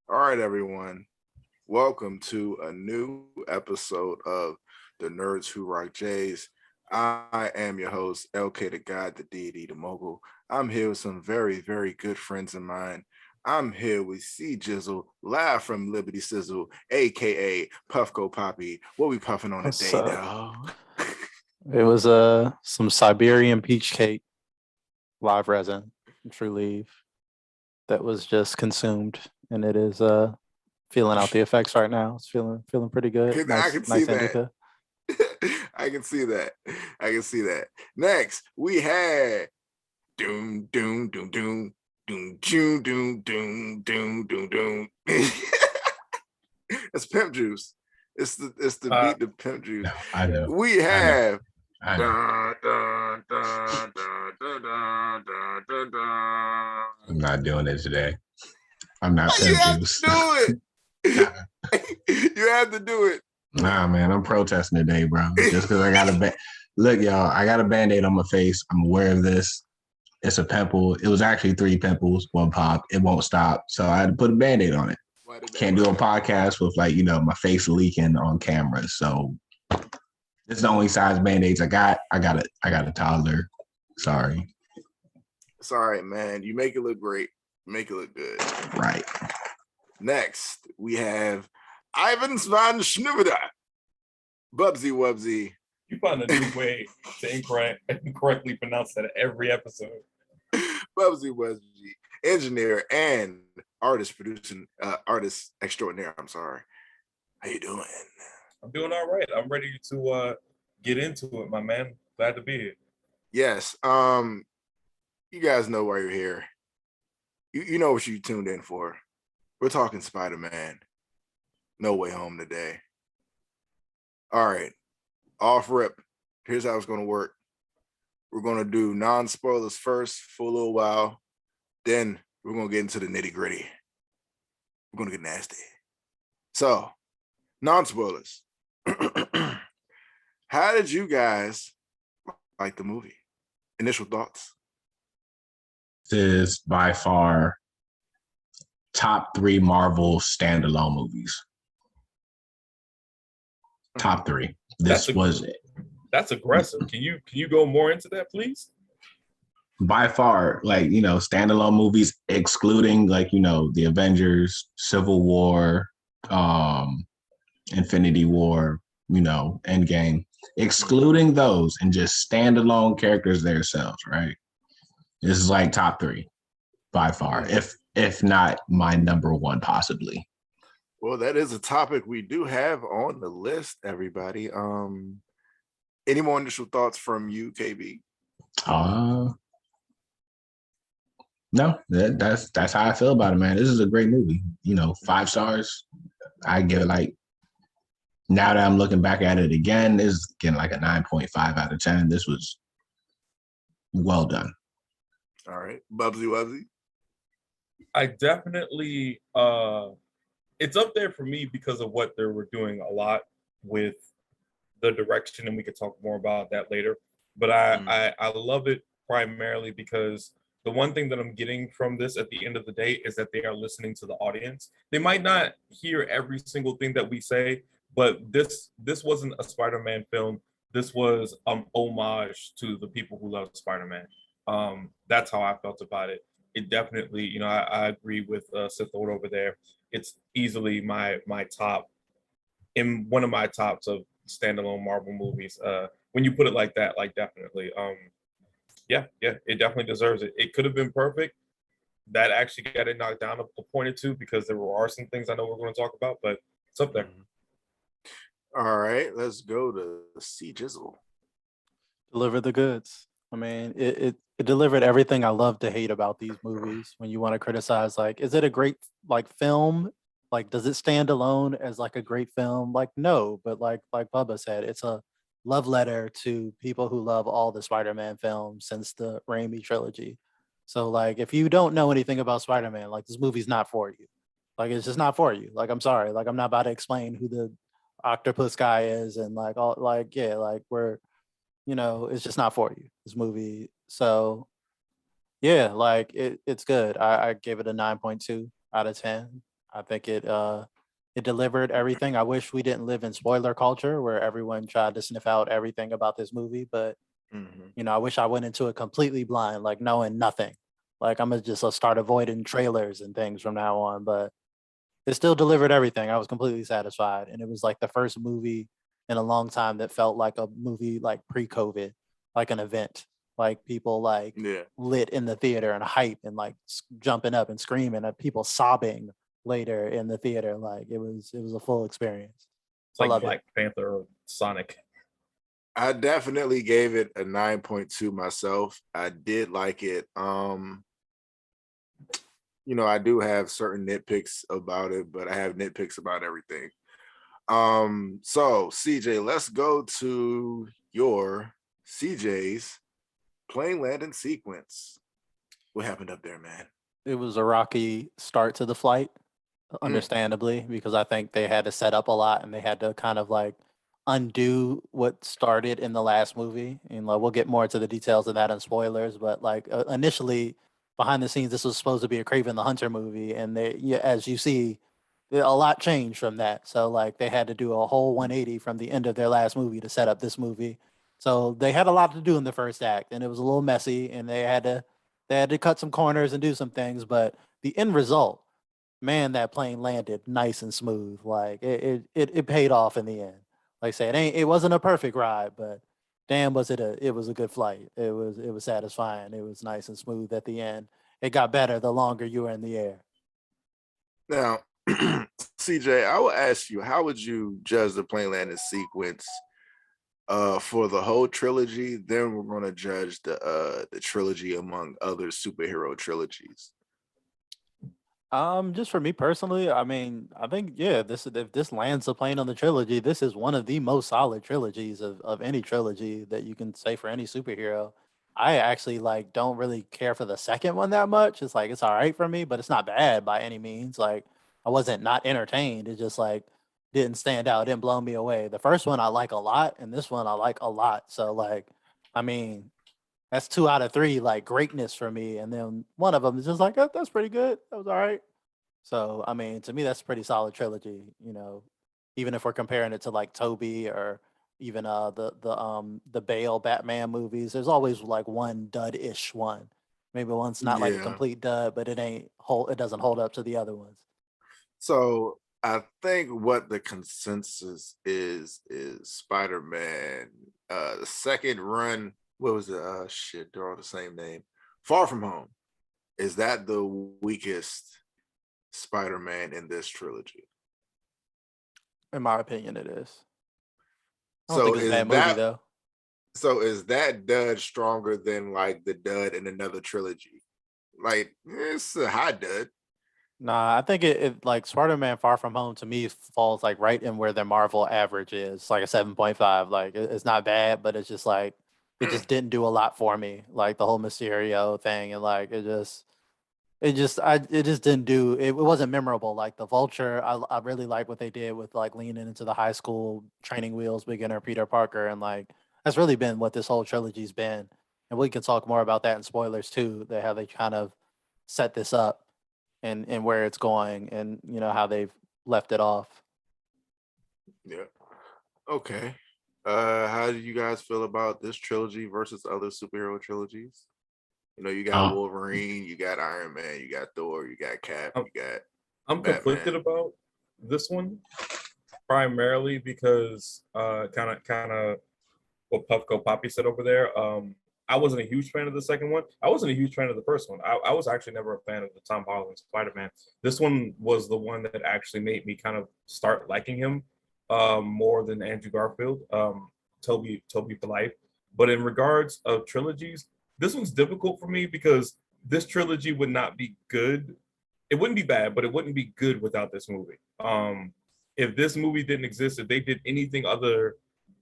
All right, everyone. Welcome to a new episode of the Nerds Who Rock Jays. I am your host, LK the God, the Deity, the Mogul. I'm here with some very, very good friends of mine. I'm here with C Jizzle, live from Liberty Sizzle, aka Puffco Poppy. What we puffing on What's today, up? dog? It was some Siberian peach cake, live resin, True Leaf, that was just consumed, and it is feeling out the effects right now. It's feeling pretty good. I Nice can see nice that. indica. I can see that. I can see that. Next, we had doom doom doom doom doom doom doom doom doom doom doom. It's pimp juice. It's the beat the pimp juice. No, I know. We have I know. I'm not doing it today. I'm not You pimp have juice. to do it. You have to do it. Nah, man, I'm protesting today, bro. Just because I got a look, y'all. I got a Band-Aid on my face. I'm aware of this. It's a pimple. It was actually 3 pimples, 1 pop. It won't stop, so I had to put a Band-Aid on it. Can't do a podcast with my face leaking on camera. So this is the only size Band-Aids I got. I got a toddler. Sorry. It's all right, man. You make it look great. Make it look good. Right. Next, we have Ivan Van Schnubida. Bubsy Wubsy. You find a new way to incorrectly pronounce that every episode. Bubsy Wubsy, engineer and artist extraordinaire. I'm sorry. How you doing? I'm doing all right. I'm ready to get into it, my man. Glad to be here. Yes. You guys know why you're here. You know what you tuned in for. We're talking Spider-Man. No Way Home today. All right. Off rip. Here's how it's going to work. We're going to do non-spoilers first for a little while. Then we're going to get into the nitty-gritty. We're going to get nasty. So, non-spoilers. How did you guys like the movie? Initial thoughts? This is by far top 3 Marvel standalone movies. Top 3. This was it. That's aggressive. Can you go more into that, please? By far, standalone movies, excluding the Avengers, Civil War, Infinity War, Endgame, excluding those and just standalone characters themselves, right? This is like top 3 by far, if not my number 1 possibly. Well, that is a topic we do have on the list, everybody. Any more initial thoughts from you, KB? No, that's how I feel about it, man. This is a great movie. 5 stars. I give it now that I'm looking back at it again, this is getting like a 9.5 out of 10. This was well done. All right. Bubsy Wubsy? I definitely it's up there for me because of what they were doing a lot with the direction, and we could talk more about that later. But I love it primarily because the one thing that I'm getting from this at the end of the day is that they are listening to the audience. They might not hear every single thing that we say, but this wasn't a Spider-Man film. This was homage to the people who love Spider-Man. That's how I felt about it. It definitely, I agree with Sith Lord over there. It's easily my top, in one of my tops of standalone Marvel movies. When you put it like that, definitely. Yeah, it definitely deserves it. It could have been perfect. That actually got it knocked down a point or two because there are some things I know we're going to talk about, but it's up there. All right, let's go to C Jizzle. Deliver the goods. I mean, it delivered everything I love to hate about these movies. When you want to criticize, is it a great film? Does it stand alone as a great film? No, but like Bubba said, it's a love letter to people who love all the Spider-Man films since the Raimi trilogy. So if you don't know anything about Spider-Man, this movie's not for you. It's just not for you. I'm sorry. I'm not about to explain who the octopus guy is and we're it's just not for you, this movie. So yeah, it's good. I gave it a 9.2 out of 10. I think it delivered everything. I wish we didn't live in spoiler culture where everyone tried to sniff out everything about this movie, but you know, I wish I went into it completely blind, like knowing nothing. Like I'm gonna just start avoiding trailers and things from now on, but it still delivered everything. I was completely satisfied, and it was like the first movie in a long time that felt like a movie like pre-COVID, like an event, like people like Yeah. lit in the theater and hype and like jumping up and screaming, and people sobbing later in the theater. Like it was a full experience. It's I like love Black Panther or Sonic. I definitely gave it a 9.2 myself. I did like it. You know, I do have certain nitpicks about it, but I have nitpicks about everything. So CJ, let's go to your CJ's plane landing sequence. What happened up there, man? It was a rocky start to the flight, understandably, because I think they had to set up a lot and they had to kind of like undo what started in the last movie. And like, we'll get more into the details of that and spoilers, but like initially behind the scenes, this was supposed to be a Craven the Hunter movie, and as you see, a lot changed from that. So like they had to do a whole 180 from the end of their last movie to set up this movie. So they had a lot to do in the first act, and it was a little messy, and they had to cut some corners and do some things, but the end result, man, that plane landed nice and smooth. Like it paid off in the end. Like I said, it wasn't a perfect ride, but damn, it was a good flight. It was satisfying. It was nice and smooth at the end. It got better the longer you were in the air. Now, CJ, I will ask you, how would you judge the plane landing sequence for the whole trilogy? Then we're going to judge the trilogy among other superhero trilogies. Just for me personally, I mean, I think if this lands the plane on the trilogy, this is one of the most solid trilogies of any trilogy that you can say for any superhero. I actually like don't really care for the second one that much. It's like it's all right for me, but it's not bad by any means. Like I wasn't not entertained. It just like didn't stand out, didn't blow me away. The first one I like a lot, and this one I like a lot. So like, I mean, that's 2 out of 3 like greatness for me, and then one of them is just like that's pretty good. That was all right. So I mean, to me, that's a pretty solid trilogy. You know, even if we're comparing it to like Toby or even the Bale Batman movies, there's always like one dud-ish one. Maybe one's not like a Yeah. complete dud, but it doesn't hold up to the other ones. So I think what the consensus is Spider-Man. The second run, what was it? Shit, they're all the same name. Far From Home. Is that the weakest Spider-Man in this trilogy? In my opinion, it is. I don't So think it's a is bad movie that though. so is that dud stronger than like the dud in another trilogy? Like it's a high dud. Nah, I think it like Spider-Man Far From Home to me falls like right in where their Marvel average is, like a 7.5. Like it's not bad, but it's just like it just didn't do a lot for me. Like the whole Mysterio thing, and like it just didn't do it. It wasn't memorable. Like the Vulture, I really like what they did with like leaning into the high school training wheels beginner Peter Parker, and like that's really been what this whole trilogy's been. And we can talk more about that in spoilers too. They how they kind of set this up and where it's going, and you know how they've left it off. Yeah. Okay. How do you guys feel about this trilogy versus other superhero trilogies? You know, you got Um, Wolverine, you got Iron Man, you got Thor, you got Cap, I'm, you got I'm conflicted Batman. about this one primarily because kind of what Puffco Poppy said over there. I wasn't a huge fan of the second one. I wasn't a huge fan of the first one. I was actually never a fan of the Tom Holland Spider-Man. This one was the one that actually made me kind of start liking him more than Andrew Garfield. Toby for life. But in regards of trilogies, this one's difficult for me because this trilogy would not be good. It wouldn't be bad, but it wouldn't be good without this movie. If this movie didn't exist, if they did anything other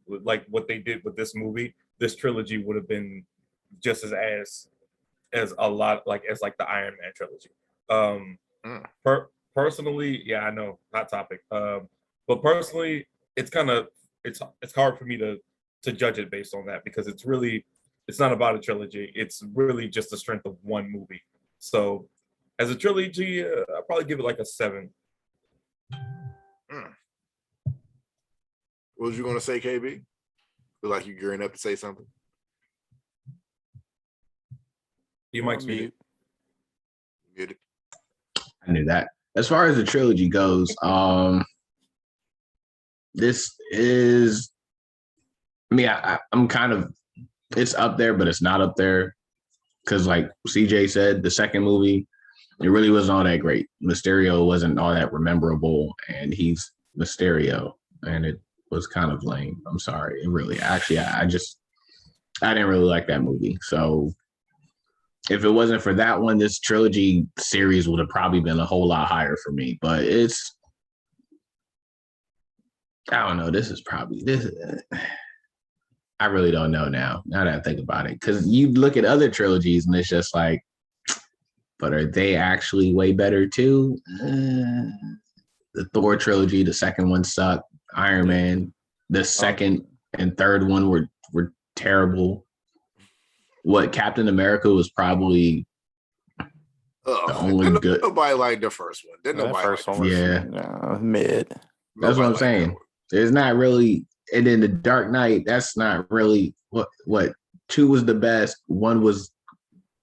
like what they did with this movie, this trilogy would have been just as a lot like as like the Iron Man trilogy. Um, Mm. Personally, yeah, I know, hot topic. But personally, it's kind of it's hard for me to judge it based on that because it's not about a trilogy. It's really just the strength of one movie. So as a trilogy, I'll probably give it like a 7. What was you going to say, KB? Feel like you're gearing up to say something? You might mute. Muted. I knew that. As far as the trilogy goes, this is. I mean, I'm kind of. It's up there, but it's not up there because, like CJ said, the second movie, it really wasn't all that great. Mysterio wasn't all that memorable, and he's Mysterio, and it was kind of lame. I'm sorry. It really, actually, I didn't really like that movie. So if it wasn't for that one, this trilogy series would have probably been a whole lot higher for me. But I don't know. I really don't know now that I think about it. Because you look at other trilogies and it's just like, but are they actually way better too? The Thor trilogy, the second one sucked. Iron Man, the second and third one were terrible. What Captain America was probably the only good. Nobody liked the first one. Didn't nobody first like one was mid. That's what I'm saying. It's not really. And then the Dark Knight, that's not really what 2 was the best. 1 was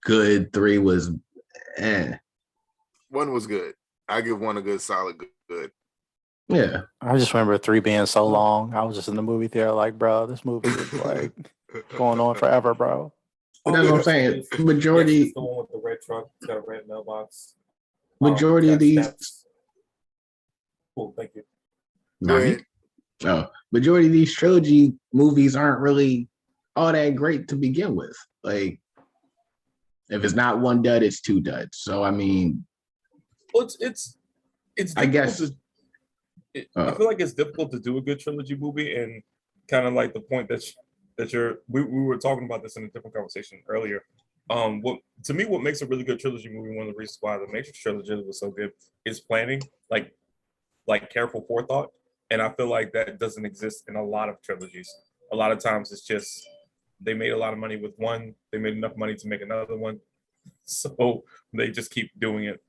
good. 3 was 1 was good. I give 1 a good solid good. Yeah. I just remember 3 being so long. I was just in the movie theater like, bro, this movie is like going on forever, bro. But that's what I'm saying. Majority. Yes, it's the one with the red truck. It's got a red mailbox. Majority of these. Steps. Cool, thank you. Majority of these trilogy movies aren't really all that great to begin with. Like, if it's not 1 dud, it's 2 duds. So I mean, well, it's I guess I feel like it's difficult to do a good trilogy movie, and kind of like the point that we were talking about this in a different conversation earlier. What makes a really good trilogy movie, one of the reasons why the Matrix trilogy was so good, is planning, like careful forethought. And I feel like that doesn't exist in a lot of trilogies. A lot of times it's just they made a lot of money with one, they made enough money to make another one, so they just keep doing it.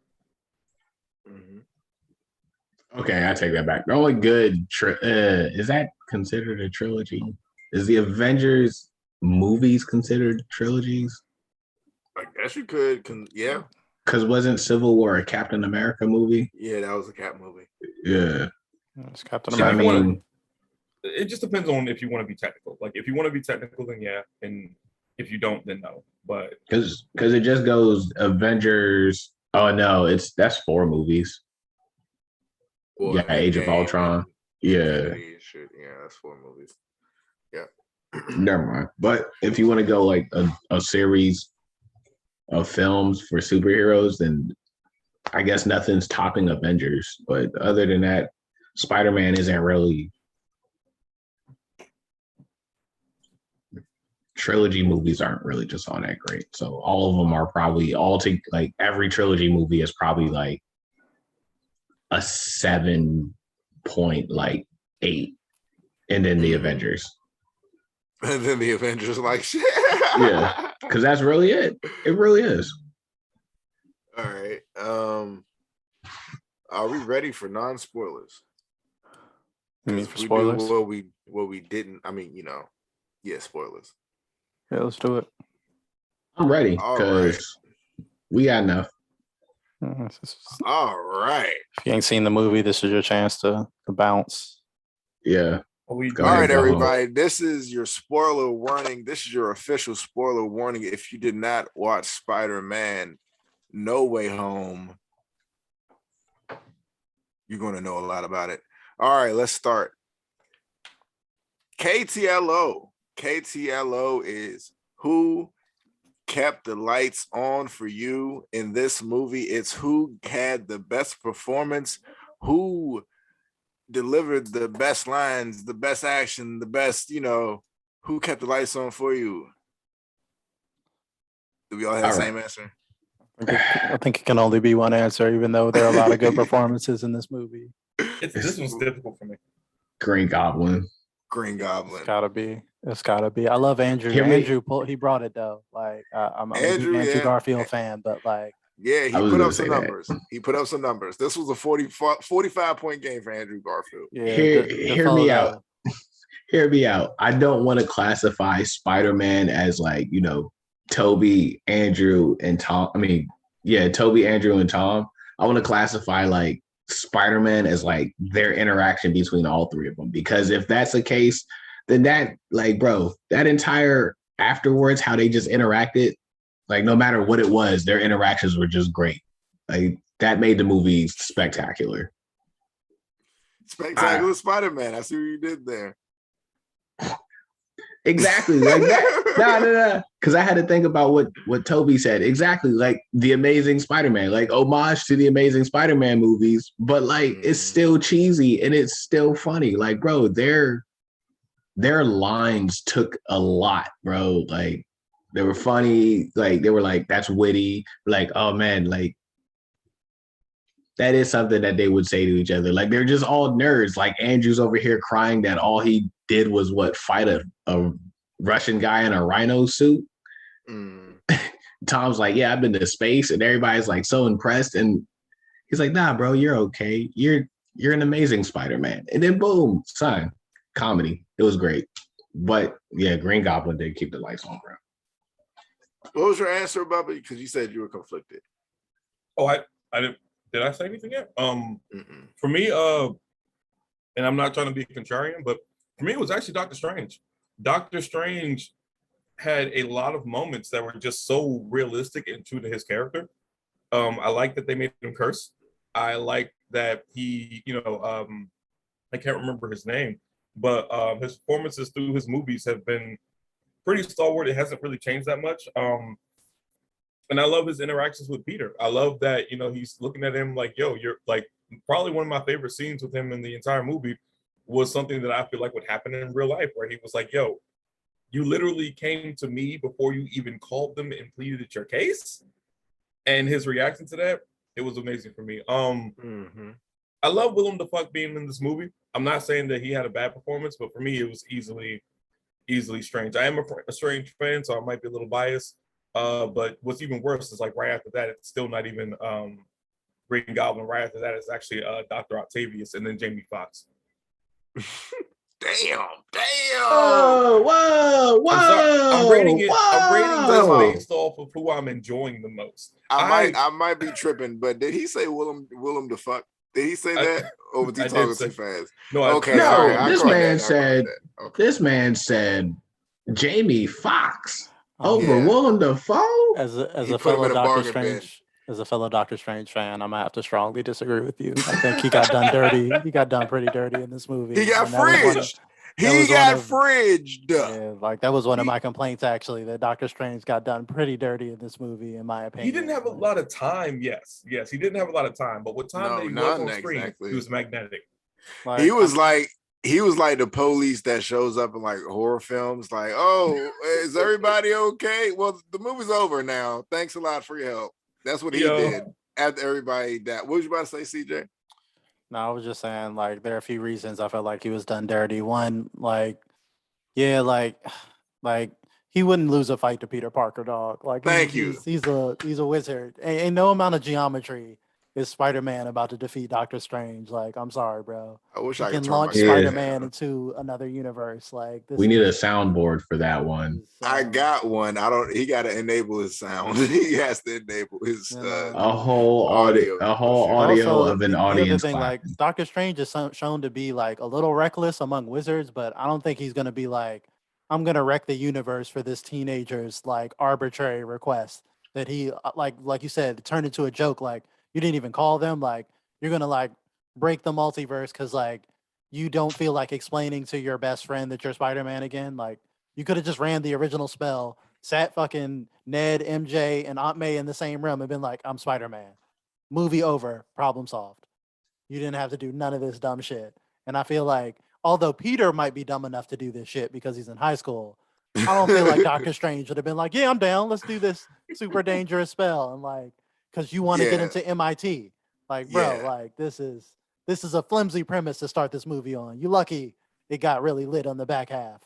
Okay, I take that back. The only good is that considered a trilogy? Is the Avengers movies considered trilogies? I guess you could, yeah. Because wasn't Civil War a Captain America movie? Yeah, that was a Cap movie. Yeah. It's Captain America. I mean, it just depends on if you want to be technical. Like, if you want to be technical, then yeah, and if you don't, then no. But because it just goes Avengers. Oh no, that's 4 movies. Well, yeah, Age of Ultron. Yeah, that's 4 movies. Yeah. Never mind. But if you want to go like a series of films for superheroes, then I guess nothing's topping Avengers. But other than that, Spider-Man isn't really. Trilogy movies aren't really just all that great. So all of them are probably like every trilogy movie is probably like a 7.8, and then the Avengers. And then the Avengers like shit. Yeah, because that's really it. It really is. All right. Are we ready for non-spoilers? You mean for spoilers? What we didn't. I mean, spoilers. Yeah, let's do it. I'm ready because we got enough. All right. If you ain't seen the movie, this is your chance to bounce. Yeah. All right, everybody. This is your spoiler warning. This is your official spoiler warning. If you did not watch Spider-Man No Way Home, you're going to know a lot about it. All right, let's start. KTLO. KTLO is who kept the lights on for you in this movie. It's who had the best performance, who delivered the best lines, the best action, the best, who kept the lights on for you. Do we all have the same answer? I think it can only be one answer, even though there are a lot of good performances in this movie. This one's difficult for me. Green Goblin. It's gotta be. I love Andrew. Andrew, he brought it though. Like I'm a Andrew Garfield fan, but like Yeah, he I was put gonna up some say that. numbers. He put up some numbers. This was a 45-point game for Andrew Garfield. Yeah, Hear me out. Hear me out. I don't want to classify Spider-Man as like, Toby, Andrew, and Tom. I mean, yeah, Toby, Andrew, and Tom. I want to classify like Spider-Man as like their interaction between all three of them. Because if that's the case, then that, like, bro, that entire afterwards, how they just interacted, like no matter what it was, their interactions were just great. Like that made the movie spectacular. Spectacular Spider-Man. I see what you did there. Exactly like that. No. Because I had to think about what Toby said. Exactly like the Amazing Spider-Man, like homage to the Amazing Spider-Man movies, but like it's still cheesy and it's still funny. Like, bro, their lines took a lot, bro. Like they were funny. Like they were like, that's witty. Like, oh man, like that is something that they would say to each other. Like they're just all nerds. Like Andrew's over here crying that all he did was fight a Russian guy in a rhino suit. Tom's like, yeah, I've been to space, and everybody's like so impressed. And he's like, nah, bro, you're okay. You're an amazing Spider-Man. And then boom, son, comedy. It was great. But yeah, Green Goblin did keep the lights on, bro. What was your answer, Bubba? Because you said you were conflicted. Oh, I didn't. Did I say anything yet? For me, and I'm not trying to be contrarian, but for me, it was actually Doctor Strange. Doctor Strange had a lot of moments that were just so realistic and true to his character. I like that they made him curse. I like that he, I can't remember his name, but his performances through his movies have been pretty stalwart. It hasn't really changed that much. And I love his interactions with Peter. I love that, he's looking at him like, yo, you're like, probably one of my favorite scenes with him in the entire movie was something that I feel like would happen in real life, where he was like, yo, you literally came to me before you even called them and pleaded your case. And his reaction to that, it was amazing for me. I love Willem Dafoe being in this movie. I'm not saying that he had a bad performance, but for me, it was easily Strange. I am a Strange fan, so I might be a little biased. But what's even worse is like right after that, it's still not even Green Goblin. Right after that, it's actually Dr. Octavius and then Jamie Foxx. Damn. Whoa. I'm rating this based off of who I'm enjoying the most. I might be tripping, but did he say Willem Dafoe? Did he say that? Or was he talking too fast? No, okay. No, all right, this man said Jamie Foxx over Willem Dafoe. As a fellow Doctor Strange. As a fellow Doctor Strange fan, I'm gonna have to strongly disagree with you. I think he got done dirty. He got done pretty dirty in this movie. He got fridged. Yeah, like that was one of my complaints actually. That Doctor Strange got done pretty dirty in this movie, in my opinion. He didn't have a lot of time. Yes, he didn't have a lot of time. But what time that he was on screen, he was magnetic. Like, he was like the police that shows up in like horror films. Like, oh, is everybody okay? Well, the movie's over now. Thanks a lot for your help. That's what he did after everybody died. What was you about to say, CJ? No, I was just saying, like, there are a few reasons I felt like he was done dirty. One, like, yeah, like he wouldn't lose a fight to Peter Parker, dog. Like, he's a wizard. Ain't no amount of geometry is Spider-Man about to defeat Doctor Strange. Like, I'm sorry, bro. I wish I could launch Spider-Man into another universe. Like, we need a soundboard for that one. I got one. He got to enable his sound. He has to enable his a whole audio also, of an audience. Thing, like, Doctor Strange is shown to be like a little reckless among wizards, but I don't think he's gonna be like, I'm gonna wreck the universe for this teenager's like arbitrary request that he like you said turned into a joke. Like, you didn't even call them. Like, you're gonna like break the multiverse because like you don't feel like explaining to your best friend that you're Spider-Man again. Like, you could have just ran the original spell, sat fucking Ned, MJ, and Aunt May in the same room and been like, I'm Spider-Man. Movie over. Problem solved. You didn't have to do none of this dumb shit. And I feel like, although Peter might be dumb enough to do this shit because he's in high school, I don't feel like Doctor Strange would have been like, yeah, I'm down. Let's do this super dangerous spell. And like, because you want to get into MIT. Like, bro, like this is a flimsy premise to start this movie on. You lucky it got really lit on the back half.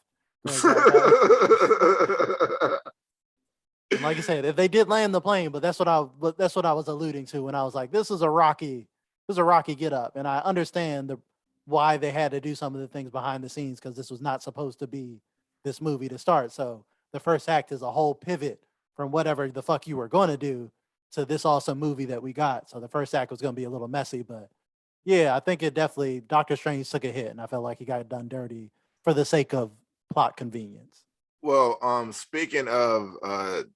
And like I said, if they did land the plane, but that's what I was alluding to when I was like, this is a rocky get up. And I understand why they had to do some of the things behind the scenes, because this was not supposed to be this movie to start. So the first act is a whole pivot from whatever the fuck you were going to do to this awesome movie that we got. So the first act was going to be a little messy, but yeah, I think it definitely, Doctor Strange took a hit, and I felt like he got it done dirty for the sake of plot convenience. Well, speaking of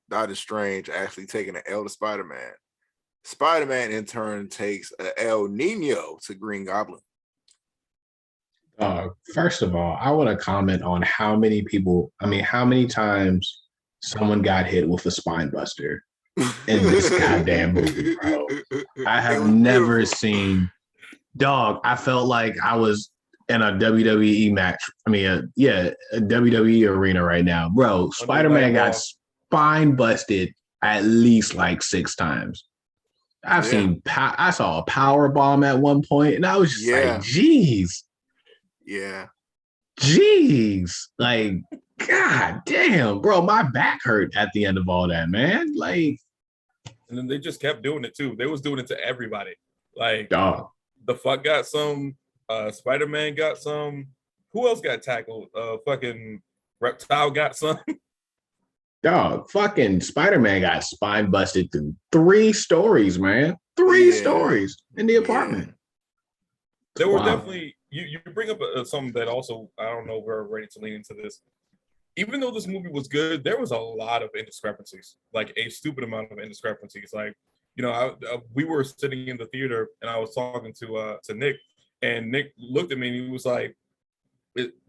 Doctor Strange actually taking an L to Spider-Man, Spider-Man in turn takes a El Nino to Green Goblin. First of all, I want to comment on how many times someone got hit with a spine buster in this goddamn movie, bro. I have never seen, dog. I felt like I was in a WWE match. I mean, a WWE arena right now, bro. Spider-Man got spine busted at least like 6 times. I saw a power bomb at one point, and I was just like, geez. Yeah. Jeez. Like, god damn, bro. My back hurt at the end of all that, man. Like, and then they just kept doing it too. They was doing it to everybody. Like, dog. The fuck got some, Spider-Man got some. Who else got tackled? Fucking Reptile got some. Dog, fucking Spider-Man got spine busted through 3 stories, man. 3 stories in the apartment. There were definitely, you bring up something that also, I don't know if we're ready to lean into this. Even though this movie was good, there was a lot of indiscrepancies, like a stupid amount of indiscrepancies. Like, you know, we were sitting in the theater and I was talking to Nick, and Nick looked at me and he was like,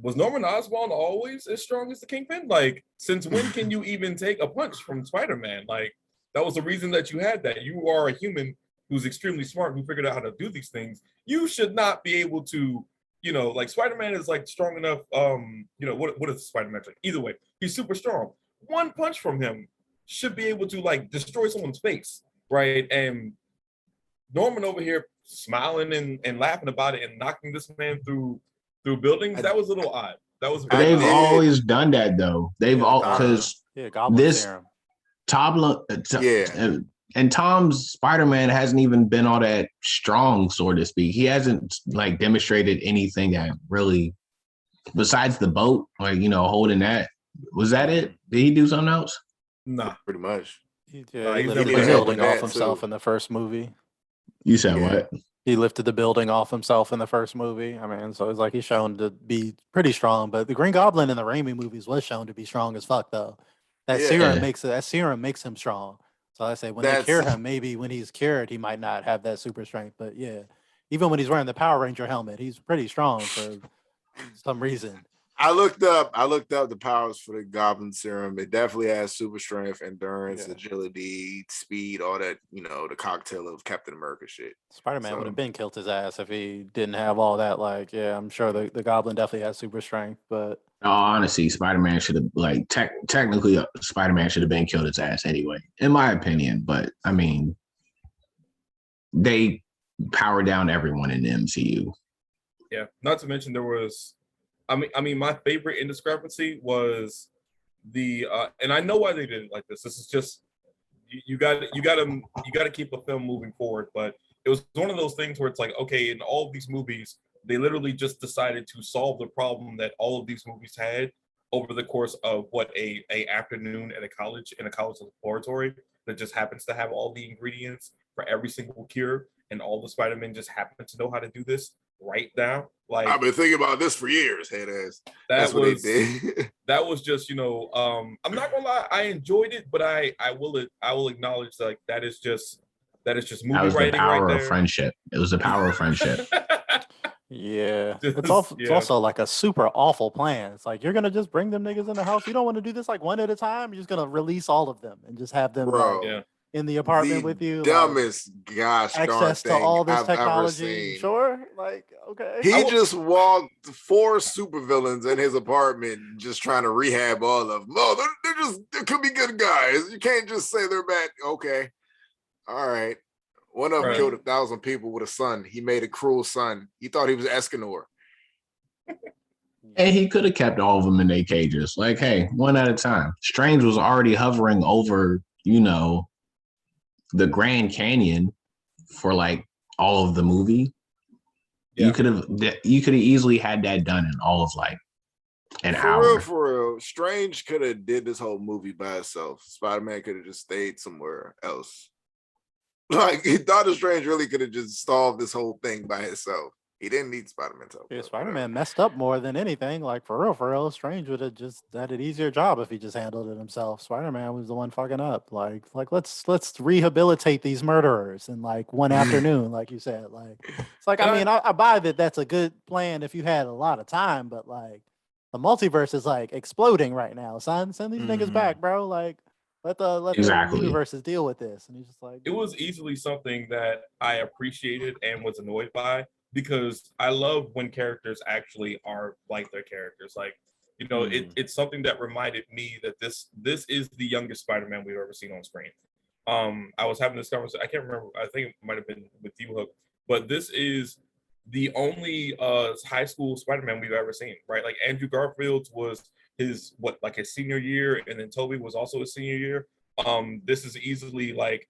was Norman Osborn always as strong as the Kingpin? Like, since when can you even take a punch from Spider-Man? Like, that was the reason that you had that. You are a human who's extremely smart, who figured out how to do these things. You should not be able to, you know, like Spider-Man is like strong enough. You know, what is Spider-Man like? Either way, he's super strong. One punch from him should be able to like destroy someone's face, right? And Norman over here smiling and laughing about it and knocking this man through buildings. That was a little odd. That was. They've always done that though. They've all because this Tom and Tom's Spider-Man hasn't even been all that strong, so to speak. He hasn't like demonstrated anything that really, besides the boat, like, you know, holding that. Was that it? Did he do something else? Nah, pretty much. He lifted the building off himself in the first movie. You said what? He lifted the building off himself in the first movie. I mean, so it's like he's shown to be pretty strong. But the Green Goblin in the Raimi movies was shown to be strong as fuck, though. That serum makes him strong. So I say when they cure him, maybe when he's cured, he might not have that super strength. But yeah, even when he's wearing the Power Ranger helmet, he's pretty strong for some reason. I looked up the powers for the Goblin serum. It definitely has super strength, endurance, agility, speed, all that, you know, the cocktail of Captain America shit. Spider-Man would have been killed his ass if he didn't have all that. Like, yeah, I'm sure the Goblin definitely has super strength, but honestly, Spider-Man should have like technically Spider-Man should have been killed his ass anyway, in my opinion. But I mean, they power down everyone in the MCU. Yeah, not to mention there was. I mean, my favorite indiscrepancy was the, and I know why they did it like this. This is just you got to keep a film moving forward. But it was one of those things where it's like, okay, in all of these movies, they literally just decided to solve the problem that all of these movies had over the course of a afternoon at a college laboratory that just happens to have all the ingredients for every single cure, and all the Spider-Men just happen to know how to do this right now. Like, I've been thinking about this for years, head ass. That's what they did. That was just, you know, I'm not gonna lie, I enjoyed it, but I will acknowledge like that is just movie that was writing the power right of there. Friendship. It was the power of friendship. Yeah, it's also like a super awful plan. It's like, you're gonna just bring them niggas in the house. You don't want to do this like one at a time. You're just gonna release all of them and just have them in the apartment with you. Dumbest access to all this technology. Sure, like, okay. He just walked 4 supervillains in his apartment, just trying to rehab all of them. Oh, they could be good guys. You can't just say they're bad. Okay, all right. One of them killed 1,000 people with a son. He made a cruel son. He thought he was Escanor. And he could have kept all of them in their cages. Like, hey, one at a time. Strange was already hovering over, the Grand Canyon for like all of the movie. Yeah. You could have easily had that done in all of like an hour. For real. Strange could have did this whole movie by itself. Spider-Man could have just stayed somewhere else. Like, Doctor Strange really could have just solved this whole thing by himself. He didn't need Spider-Man's help. Yeah, Spider-Man messed up more than anything. Like, for real, Strange would have just had an easier job if he just handled it himself. Spider-Man was the one fucking up. Like let's rehabilitate these murderers in like one afternoon, like you said. Like, it's like, I mean, I buy that that's a good plan if you had a lot of time, but like the multiverse is like exploding right now, son. Send these niggas back, bro. Like, let the universes deal with this. And he's just like, it was easily something that I appreciated and was annoyed by, because I love when characters actually are like their characters. Like, it's something that reminded me that this is the youngest Spider-Man we've ever seen on screen. I was having this conversation, I can't remember, I think it might have been with you, Hook, but this is the only high school Spider-Man we've ever seen, right? Like, Andrew Garfield's was his senior year, and then Toby was also his senior year. This is easily like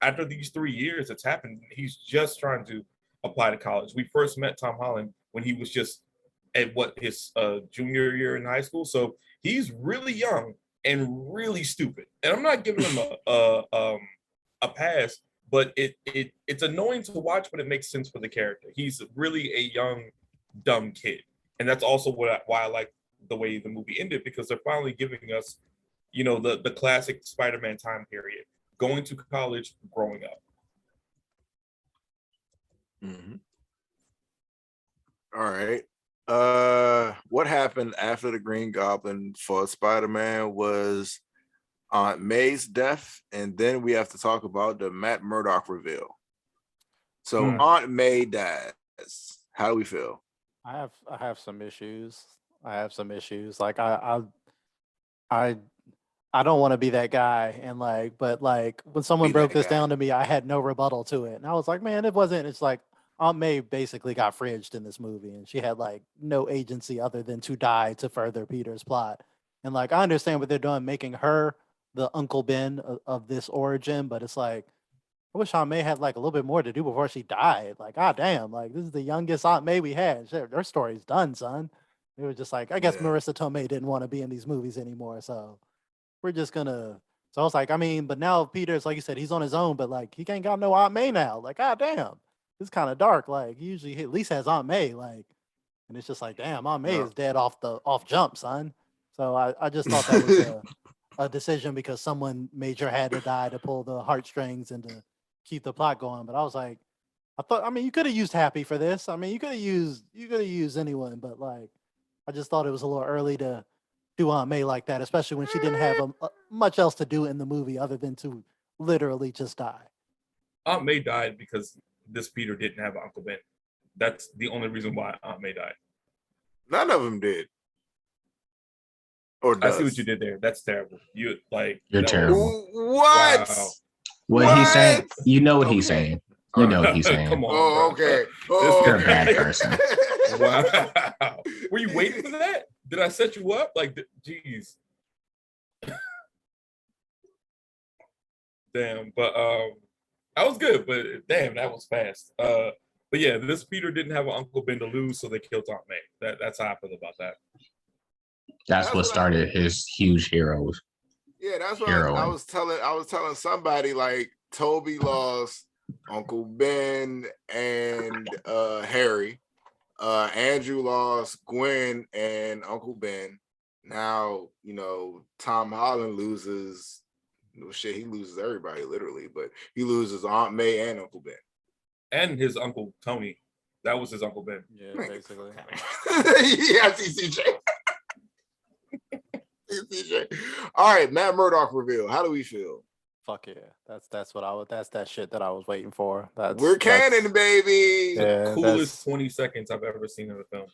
after these 3 years it's happened, he's just trying to apply to college. We first met Tom Holland when he was just at his junior year in high school, so he's really young and really stupid. And I'm not giving him a pass, but it's annoying to watch, but it makes sense for the character. He's really a young, dumb kid, and that's also why I like the way the movie ended, because they're finally giving us, the classic Spider-Man time period, going to college, growing up. Mm-hmm. All right. What happened after the Green Goblin for Spider-Man was Aunt May's death, and then we have to talk about the Matt Murdock reveal. So Aunt May dies. How do we feel? I have some issues. Like, I don't want to be that guy, and but when someone broke this down to me, I had no rebuttal to it, and I was like, man, it's like Aunt May basically got fridged in this movie, and she had like no agency other than to die to further Peter's plot. And like, I understand what they're doing, making her the Uncle Ben of this origin, but it's like, I wish Aunt May had like a little bit more to do before she died. Like, god damn, like this is the youngest Aunt May we had. Their story's done, son. It was just like, I guess Marissa Tomei didn't want to be in these movies anymore, so we're just gonna. So I was like, I mean, but now Peter's, like you said, he's on his own, but like he can't got no Aunt May now. Like, god damn, it's kind of dark. Like, he usually at least has Aunt May. Like, and it's just like, damn, Aunt May is dead off jump, son. So I just thought that was a decision because someone major had to die to pull the heartstrings and to keep the plot going. But I was like, you could have used Happy for this. I mean, you could have used anyone, but like, I just thought it was a little early to do Aunt May like that, especially when she didn't have much else to do in the movie other than to literally just die. Aunt May died because this Peter didn't have Uncle Ben. That's the only reason why Aunt May died. None of them did. Or does. I see what you did there. That's terrible. You're terrible. What? Wow. What he's saying? You know what he's saying. You know what he's saying. Come on. Oh, bro. okay. You're a bad person. Wow. Were you waiting for that? Did I set you up? Like, geez. Damn. But that was good. But damn, that was fast. But yeah, this Peter didn't have an Uncle Ben to lose, so they killed Aunt May. That's how I feel about that. That's what started his huge heroes. Yeah, that's what I was telling somebody, like, Toby lost Uncle Ben and Harry. Andrew lost Gwen and Uncle Ben. Now, Tom Holland loses. He loses everybody literally, but he loses Aunt May and Uncle Ben. And his Uncle Tony. That was his Uncle Ben. Yeah, basically. Yeah, CJ. All right, Matt Murdock reveal. How do we feel? Fuck yeah, that's that shit that I was waiting for. We're canon, baby. The coolest 20 seconds I've ever seen in a film.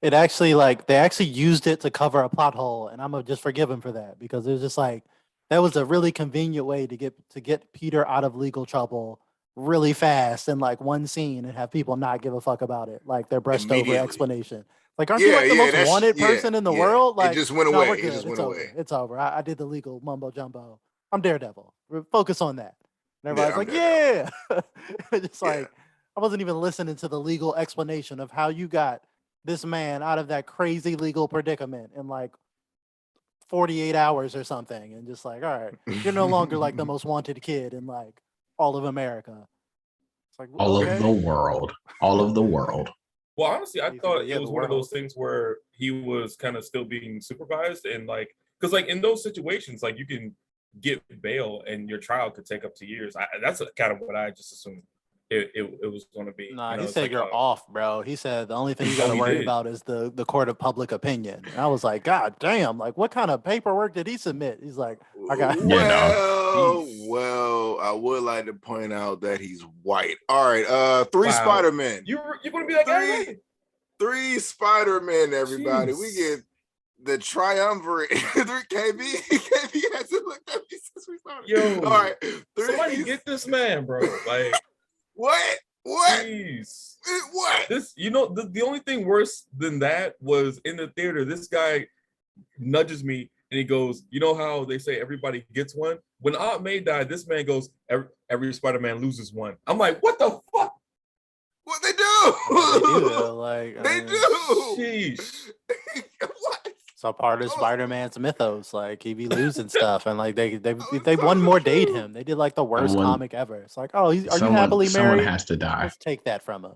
It actually, they actually used it to cover a plot hole, and I'm gonna just forgive him for that, because it was just like, that was a really convenient way to get Peter out of legal trouble really fast in like one scene and have people not give a fuck about it, like their brushed over explanation. Like, aren't you like the most that's- wanted person in the world? Like, it just went no, away. we're It good. just It's went over. away. It's over. I did the legal mumbo jumbo. I'm Daredevil. Focus on that. And everybody's I'm like, yeah. Just Yeah. like, I wasn't even listening to the legal explanation of how you got this man out of that crazy legal predicament in like 48 hours or something. And just like, all right, you're no longer like the most wanted kid in like all of America. It's like, All okay. of the world. All of the world. Well, honestly, I Basically, thought yeah, it was the one of world. those things where he was kind of still being supervised, and like, because like in those situations, like you can get bail and your trial could take up to years. That's kind of what I just assumed it was going to be. Nah, you know, he it's said like, you're off, bro. He said the only thing you got to he worry did. about is the court of public opinion. And I was like, God damn! Like, what kind of paperwork did he submit? He's like, I got. Well, I would like to point out that he's white. All right, 3 Wow. Spider-Men. You're going to be that guy? 3 Spider-Men, everybody. Jeez. We get the triumvirate. KB hasn't looked at me since we started. Yo, all right. Somebody get this man, bro. Like, what? Jeez. What? This, the only thing worse than that was in the theater. This guy nudges me and he goes, "You know how they say everybody gets one? When Aunt May died, this man goes, every Spider-Man loses one." I'm like, what the fuck? What they do? They do though, like They do. Sheesh. What? So part of Spider-Man's mythos, like he be losing stuff, and like they one more date him. They did like the worst comic ever. It's like, oh, are you happily married? Someone has to die. Let's take that from him.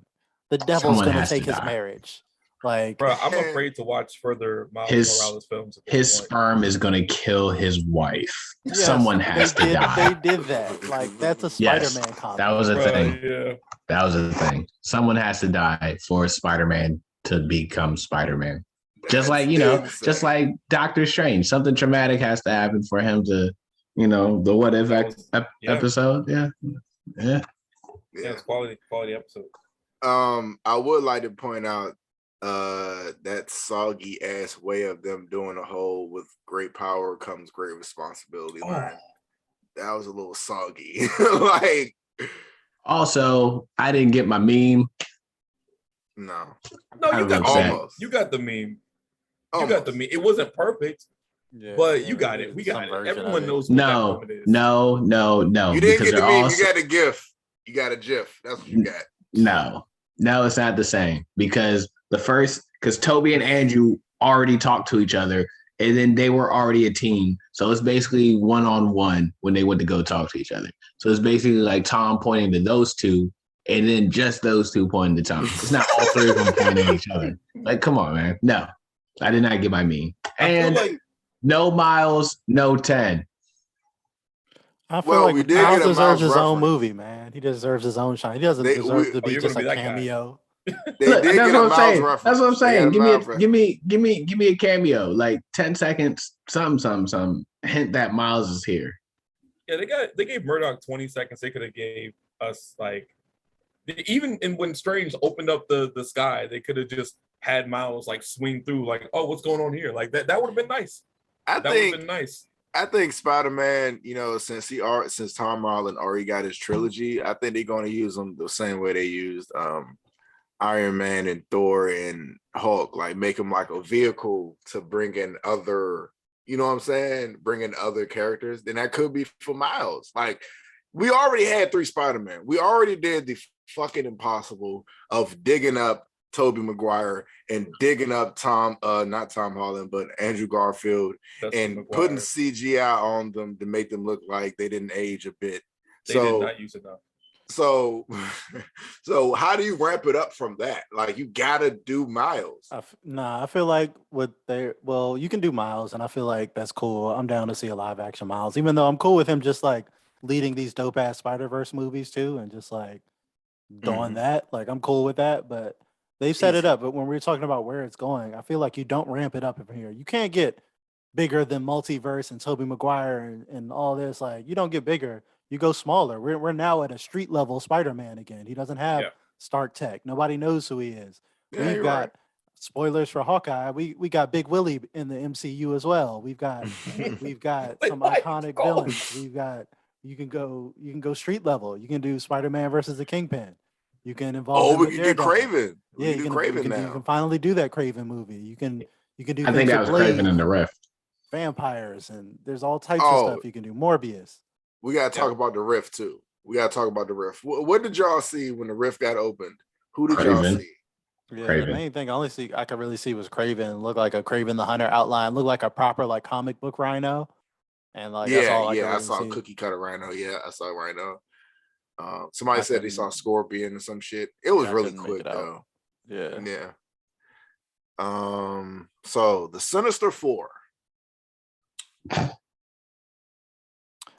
The devil's Someone gonna has to take his die. marriage. Like, Bro, I'm afraid to watch further Miles Morales films. At this His point. sperm is gonna kill his wife. yes, Someone has to die. They did that. Like, that's a Spider-Man comic. That was a Bro, thing. Yeah. That was a thing. Someone has to die for Spider-Man to become Spider-Man. Just like, just like Doctor Strange. Something traumatic has to happen for him to, the What If episode. Yeah. It's quality episode. I would like to point out that soggy ass way of them doing a whole with great power comes great responsibility line. That was a little soggy. Like, also, I didn't get my meme. No, you got almost. You got the meme. Almost. You got the meme. It wasn't perfect, but you got it. We got it. Everyone knows what that moment is. No. You didn't get the meme. You got a GIF. You got a GIF. That's what you got. No, it's not the same because Toby and Andrew already talked to each other and then they were already a team. So it's basically one-on-one when they went to go talk to each other. So it's basically like Tom pointing to those two and then just those two pointing to Tom. It's not all three of them pointing at each other. Like, come on, man. No, I did not get my meme. And no Miles, no 10. I feel like Miles deserves his own movie, man. He deserves his own shine. He doesn't deserve to be just a cameo. Look, that's what I'm saying. Give me a cameo, like 10 seconds, something. Hint that Miles is here. Yeah, they gave Murdoch 20 seconds. They could have gave us like even when Strange opened up the sky, they could have just had Miles like swing through, like, oh, what's going on here? Like that would have been nice. That would have been nice. I think Spider-Man, since Tom Holland already got his trilogy, I think they're going to use them the same way they used Iron Man and Thor and Hulk, like make them like a vehicle to bring in other, bring in other characters. Then that could be for Miles. Like, we already had 3 Spider-Man. We already did the fucking impossible of digging up Tobey Maguire and digging up not Tom Holland, but Andrew Garfield, and putting CGI on them to make them look like they didn't age a bit. They did not use it enough. So how do you ramp it up from that? Like, you gotta do Miles. I feel like you can do Miles, and I feel like that's cool. I'm down to see a live action Miles, even though I'm cool with him just like leading these dope ass Spider-Verse movies too, and just like doing that. Like, I'm cool with that, but they've set it up. But when we're talking about where it's going, I feel like you don't ramp it up from here. You can't get bigger than multiverse and Tobey Maguire and all this. Like, you don't get bigger. You go smaller. We're now at a street level Spider-Man again. He doesn't have Stark Tech. Nobody knows who he is. Yeah, we've got spoilers for Hawkeye. We got Big Willie in the MCU as well. We've got some iconic villains. You can go street level. You can do Spider-Man versus the Kingpin. You can involve him we with can get Daredevil. Craven. Yeah, We can do Craven you now. can finally do that Craven movie. You can do I things think that with was Craven Blade, in the Rift. vampires, and there's all types of Oh, stuff you can do. Morbius. we gotta talk about the Rift too. We gotta talk about the Rift. What did y'all see when the Rift got opened? Who did y'all Craven. see? Yeah, Craven. the main thing I could really see was Craven. Look like a Craven the Hunter outline. Look like a proper like comic book Rhino. And like that's all I could I really saw see. Cookie Cutter Rhino. Yeah, I saw Rhino. Somebody I said they saw couldn't- Scorpion and some shit. It was I really couldn't make quick it out. though. Yeah. Yeah. So the Sinister Four.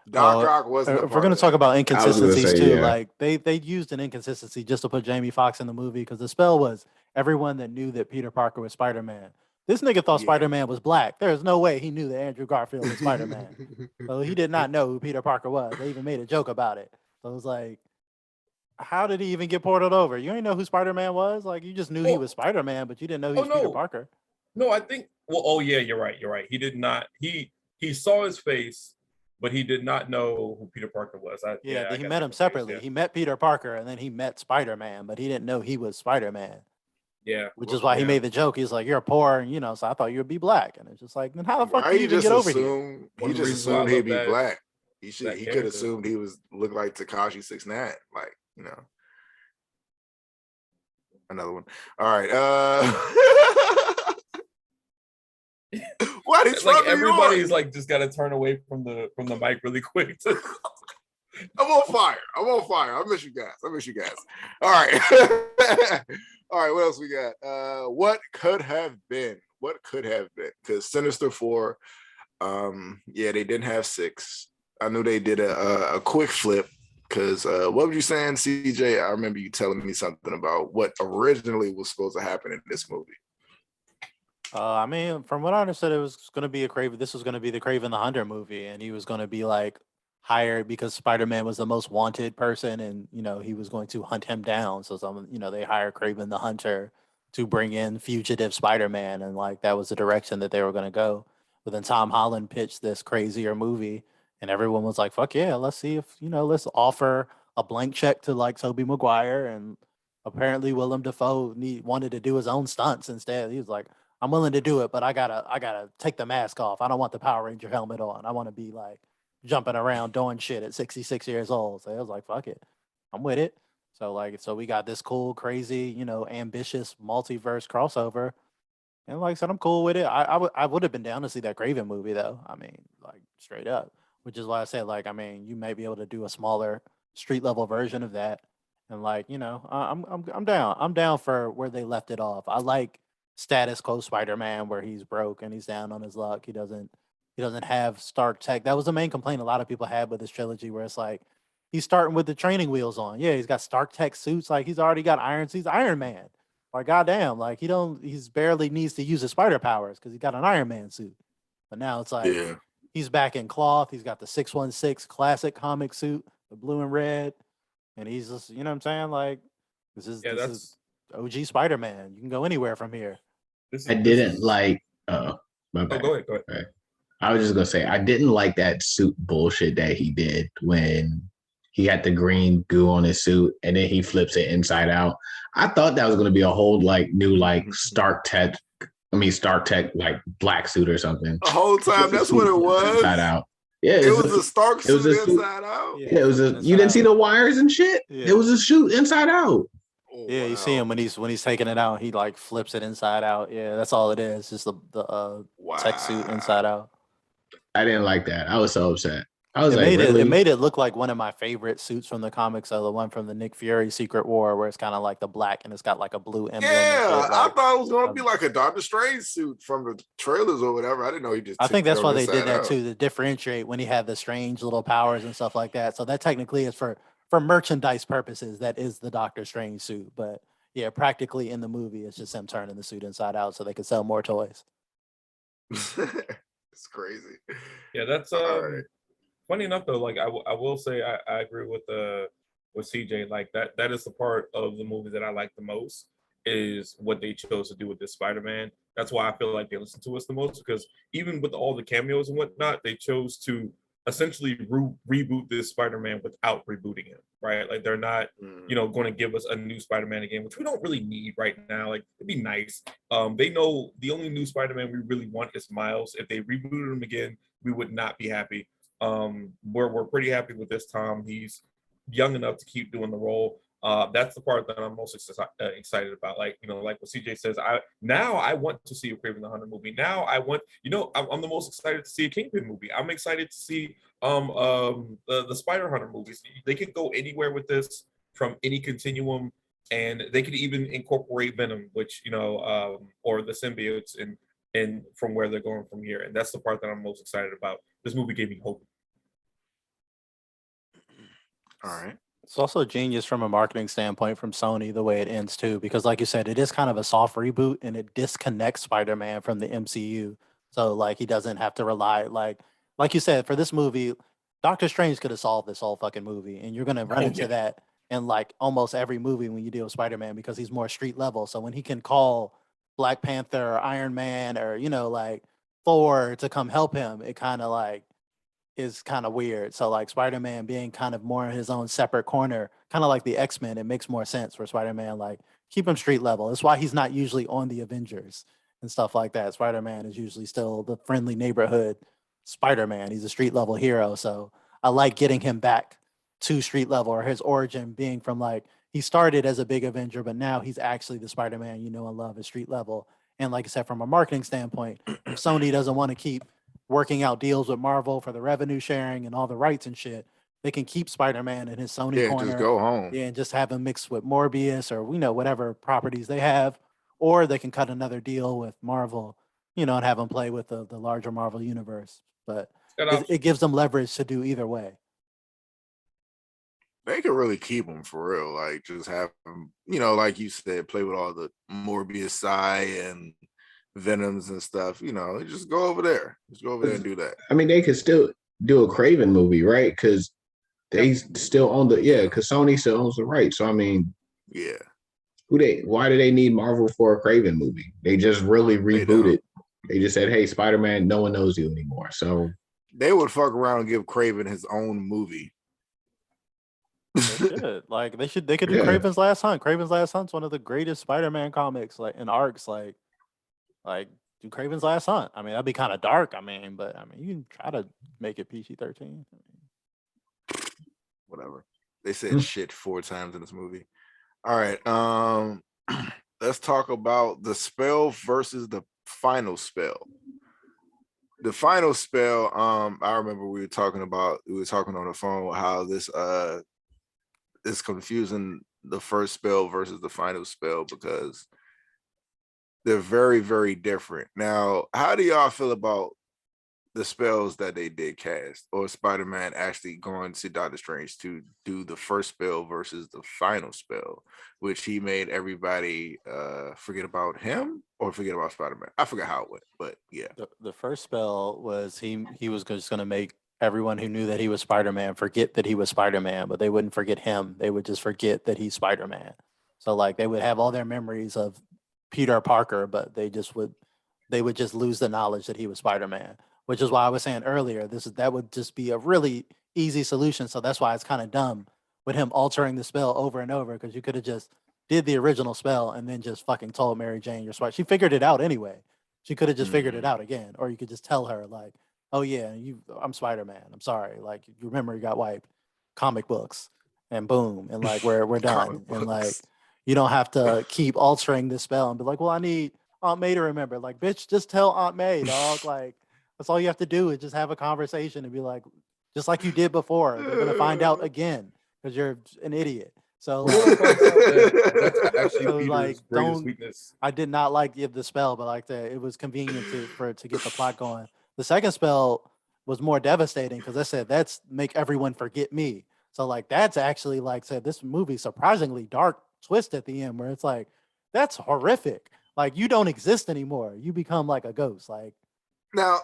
Doc Ock wasn't. If we're gonna talk about inconsistencies say, too, yeah. like they used an inconsistency just to put Jamie Foxx in the movie because the spell was everyone that knew that Peter Parker was Spider-Man. This nigga thought Yeah. Spider-Man was black. There's no way he knew that Andrew Garfield was Spider-Man. So he did not know who Peter Parker was. They even made a joke about it. So it was like, how did he even get portaled over? You ain't know who Spider-Man was? Like you just knew he was Spider-Man, but you didn't know he was Peter Parker. No, I think. Well, oh yeah, you're right. He did not. He saw his face, but he did not know who Peter Parker was. He met him separately. He met Peter Parker and then he met Spider-Man, but he didn't know he was Spider-Man. Yeah, which is why he made the joke. He's like, "You're poor, so I thought you would be black." And it's just like, then how the fuck did you even get over here? He just assumed he'd be black. He could assumed he looked like Tekashi 6ix9ine, like another one. All right. What is like everybody's like just gotta turn away from the mic really quick. I'm on fire. I miss you guys. All right. All right. What else we got? What could have been? Because Sinister Four, they didn't have 6. I knew they did a quick flip. Because what were you saying, CJ? I remember you telling me something about what originally was supposed to happen in this movie. I mean, from what I understood, it was going to be this was going to be the Craven the Hunter movie, and he was going to be like hired because Spider-Man was the most wanted person, and he was going to hunt him down. So they hired Craven the Hunter to bring in fugitive Spider-Man, and like that was the direction that they were going to go. But then Tom Holland pitched this crazier movie, and everyone was like, "Fuck yeah, let's see if let's offer a blank check to like Tobey Maguire." And apparently Willem Dafoe wanted to do his own stunts instead. He was like, "I'm willing to do it, but I gotta take the mask off. I don't want the Power Ranger helmet on. I want to be like jumping around doing shit at 66 years old." So I was like, "Fuck it, I'm with it." So we got this cool, crazy, ambitious multiverse crossover, and like I said, I'm cool with it. I would have been down to see that Craven movie though. I mean, like straight up, which is why I said like, I mean, you may be able to do a smaller street level version of that, and like I'm down. I'm down for where they left it off. I like status quo Spider-Man where he's broke and he's down on his luck. He doesn't have Stark tech. That was the main complaint a lot of people had with this trilogy, where it's like he's starting with the training wheels on. Yeah, he's got Stark tech suits. Like he's already got he's Iron Man. Like goddamn, like he's barely needs to use his spider powers because he's got an Iron Man suit. But now it's like he's back in cloth. He's got the 616 classic comic suit, the blue and red, and he's just what I'm saying. Like this is OG Spider-Man. You can go anywhere from here. I didn't like. My bad. Oh, go ahead. Right. I was just gonna say I didn't like that suit bullshit that he did when he had the green goo on his suit and then he flips it inside out. I thought that was gonna be a whole like new like Stark Tech like black suit or something. The whole time that's what it was. Inside out. Yeah, it was a Stark suit inside out. Yeah, it was you didn't see the wires and shit. Yeah. It was a suit inside out. Oh, yeah, you see him when he's taking it out. He like flips it inside out. Yeah, that's all it is. Just the tech suit inside out. I didn't like that. I was so upset. I was it made it look like one of my favorite suits from the comics, the one from the Nick Fury Secret War, where it's kind of like the black and it's got like a blue emblem. Yeah, I thought it was gonna be like a Doctor Strange suit from the trailers or whatever. I didn't know he just. I think that's why they did that too, to differentiate when he had the strange little powers and stuff like that. So that technically is for merchandise purposes. That is the Doctor Strange suit, but yeah, practically in the movie, it's just him turning the suit inside out so they could sell more toys. It's crazy. Yeah, that's right. Funny enough though. Like I will say I agree with CJ. Like that is the part of the movie that I like the most is what they chose to do with this Spider-Man. That's why I feel like they listen to us the most, because even with all the cameos and whatnot, they chose to essentially reboot this Spider-Man without rebooting him, right? Like they're not, going to give us a new Spider-Man again, which we don't really need right now. Like it'd be nice. They know the only new Spider-Man we really want is Miles. If they rebooted him again, we would not be happy. We're pretty happy with this Tom. He's young enough to keep doing the role. That's the part that I'm most excited about. Like, like what CJ says, I want to see a Kraven the Hunter movie. Now I want, I'm the most excited to see a Kingpin movie. I'm excited to see the Spider Hunter movies. They can go anywhere with this from any continuum, and they could even incorporate Venom, which or the symbiotes, and from where they're going from here. And that's the part that I'm most excited about. This movie gave me hope. All right. It's also genius from a marketing standpoint from Sony, the way it ends too, because like you said, it is kind of a soft reboot and it disconnects Spider-Man from the MCU. So like he doesn't have to rely like you said, for this movie, Doctor Strange could have solved this whole fucking movie. And you're gonna run into that in like almost every movie when you deal with Spider-Man because he's more street level. So when he can call Black Panther or Iron Man or, like Thor to come help him, it kind of like is kind of weird. So like Spider-Man being kind of more in his own separate corner, kind of like the X-Men, it makes more sense for Spider-Man, like keep him street level. That's why he's not usually on the Avengers and stuff like that. Spider-Man is usually still the friendly neighborhood Spider-Man. He's a street level hero. So I like getting him back to street level, or his origin being from like, he started as a big Avenger, but now he's actually the Spider-Man you know and love at street level. And like I said, from a marketing standpoint, if Sony doesn't want to keep working out deals with Marvel for the revenue sharing and all the rights and shit, they can keep Spider-Man in his Sony corner. Just go home. Yeah, and just have him mixed with Morbius or whatever properties they have, or they can cut another deal with Marvel, and have him play with the larger Marvel universe. But it gives them leverage to do either way. They could really keep him for real. Like just have him, like you said, play with all the Morbius side and Venoms and stuff, just go over there. Just go over there and do that. I mean, they could still do a Kraven movie, right? Because they still own because Sony still owns the rights. So I mean, yeah. Why do they need Marvel for a Kraven movie? They just really rebooted. They just said, hey, Spider-Man, no one knows you anymore. So they would fuck around and give Kraven his own movie. They should. They could do Kraven's Last Hunt. Kraven's Last Hunt's one of the greatest Spider-Man comics, like in arcs, like do Kraven's Last Hunt. I mean, that'd be kind of dark. But you can try to make it PG-13. Whatever. They said shit 4 times in this movie. All right. Let's talk about the spell versus the final spell. The final spell, I remember we were talking on the phone how this is confusing, the first spell versus the final spell, because they're very, very different. Now, how do y'all feel about the spells that they did cast, or Spider-Man actually going to Doctor Strange to do the first spell versus the final spell, which he made everybody forget about him or forget about Spider-Man? I forgot how it went, but yeah. The first spell was he was just going to make everyone who knew that he was Spider-Man forget that he was Spider-Man, but they wouldn't forget him. They would just forget that he's Spider-Man. So like they would have all their memories of Peter Parker, but they would just lose the knowledge that he was Spider-Man, which is why I was saying earlier, that would just be a really easy solution. So that's why it's kind of dumb with him altering the spell over and over, because you could have just did the original spell and then just fucking told Mary Jane you're Spider. She figured it out anyway. She could have just figured it out again, or you could just tell her like, oh yeah, I'm Spider-Man. I'm sorry. Like your memory got wiped. Comic books, and boom, and like we're done. And like you don't have to keep altering this spell and be like, well, I need Aunt May to remember. Like, bitch, just tell Aunt May, dog. Like that's all you have to do is just have a conversation and be like, just like you did before. They're gonna find out again because you're an idiot. So like, that's actually so, Peter's like, greatest weakness. I did not like the spell, but like it was convenient to get the plot going. The second spell was more devastating because I said that's make everyone forget me. So like that's actually like said this movie surprisingly dark twist at the end where it's like that's horrific. Like you don't exist anymore. You become like a ghost. Like now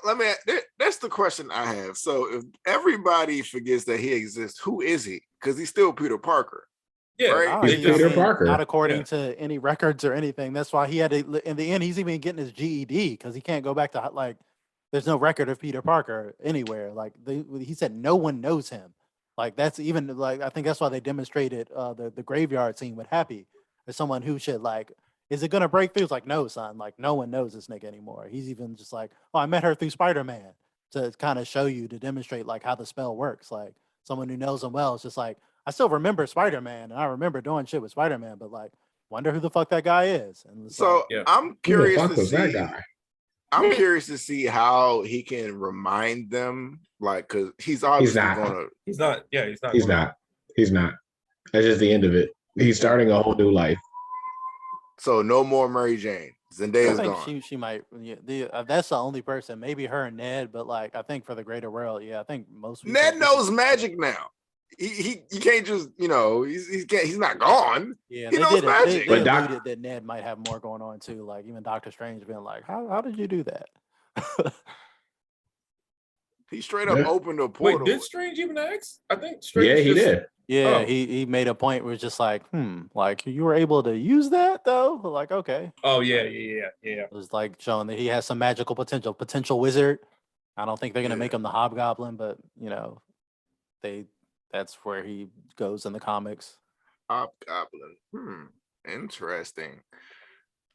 that's the question I have. So if everybody forgets that he exists, who is he? Because he's still Peter Parker. Yeah, right? He's Peter Parker. Not according to any records or anything. That's why he had to, in the end, he's even getting his GED because he can't go back to like there's no record of Peter Parker anywhere. Like he said, no one knows him. Like that's even like I think that's why they demonstrated the graveyard scene with Happy as someone who should like. Is it gonna break through? It's like no, son. Like no one knows this nigga anymore. He's even just like, oh, I met her through Spider-Man to kind of show you to demonstrate like how the spell works. Like someone who knows him well. It's just like I still remember Spider-Man and I remember doing shit with Spider-Man, but like wonder who the fuck that guy is. And it's So like, I'm Who the curious fuck to was that see. guy? I'm curious to see how he can remind them, like, because he's obviously not. gonna. He's not. Yeah, he's not. He's gonna- not. He's not. That's just the end of it. He's starting a whole new life. So no more Mary Jane. I Zendaya's think gone. she might. Yeah, that's the only person. Maybe her and Ned, but like I think for the greater world, yeah, I think most people. Ned knows magic now. He can't just he's not gone. Yeah, he they knows did. magic. They But Doc- alluded that Ned might have more going on too. Like even Doctor Strange being like, "How did you do that?" He straight up Yeah. opened a Wait, portal. did Strange even ask? I think Strange. Yeah, he just- did. Yeah, Oh. he made a point where it's just like, like you were able to use that though. Like okay, Oh yeah. it was like showing that he has some magical potential wizard. I don't think they're gonna make Yeah. him the Hobgoblin, but that's where he goes in the comics. Hobgoblin. Interesting.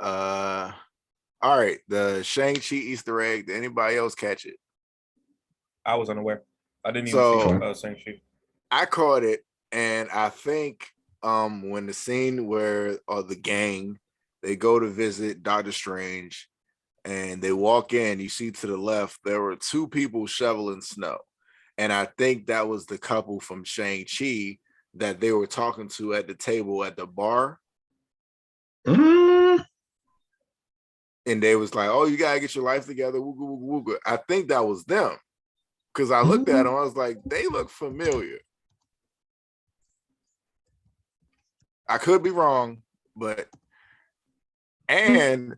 All right. The Shang Chi Easter egg. Did anybody else catch it? I was unaware. I didn't So- even see Shang-Chi. I caught it, and I think when the scene where the gang they go to visit Doctor Strange and they walk in, you see to the left there were two people shoveling snow. And I think that was the couple from Shang-Chi that they were talking to at the table at the bar. Mm, And they was like, "Oh, you gotta get your life together." Wooga, wooga, wooga. I think that was them. Because I looked at them, I was like, they look familiar. I could be wrong, but and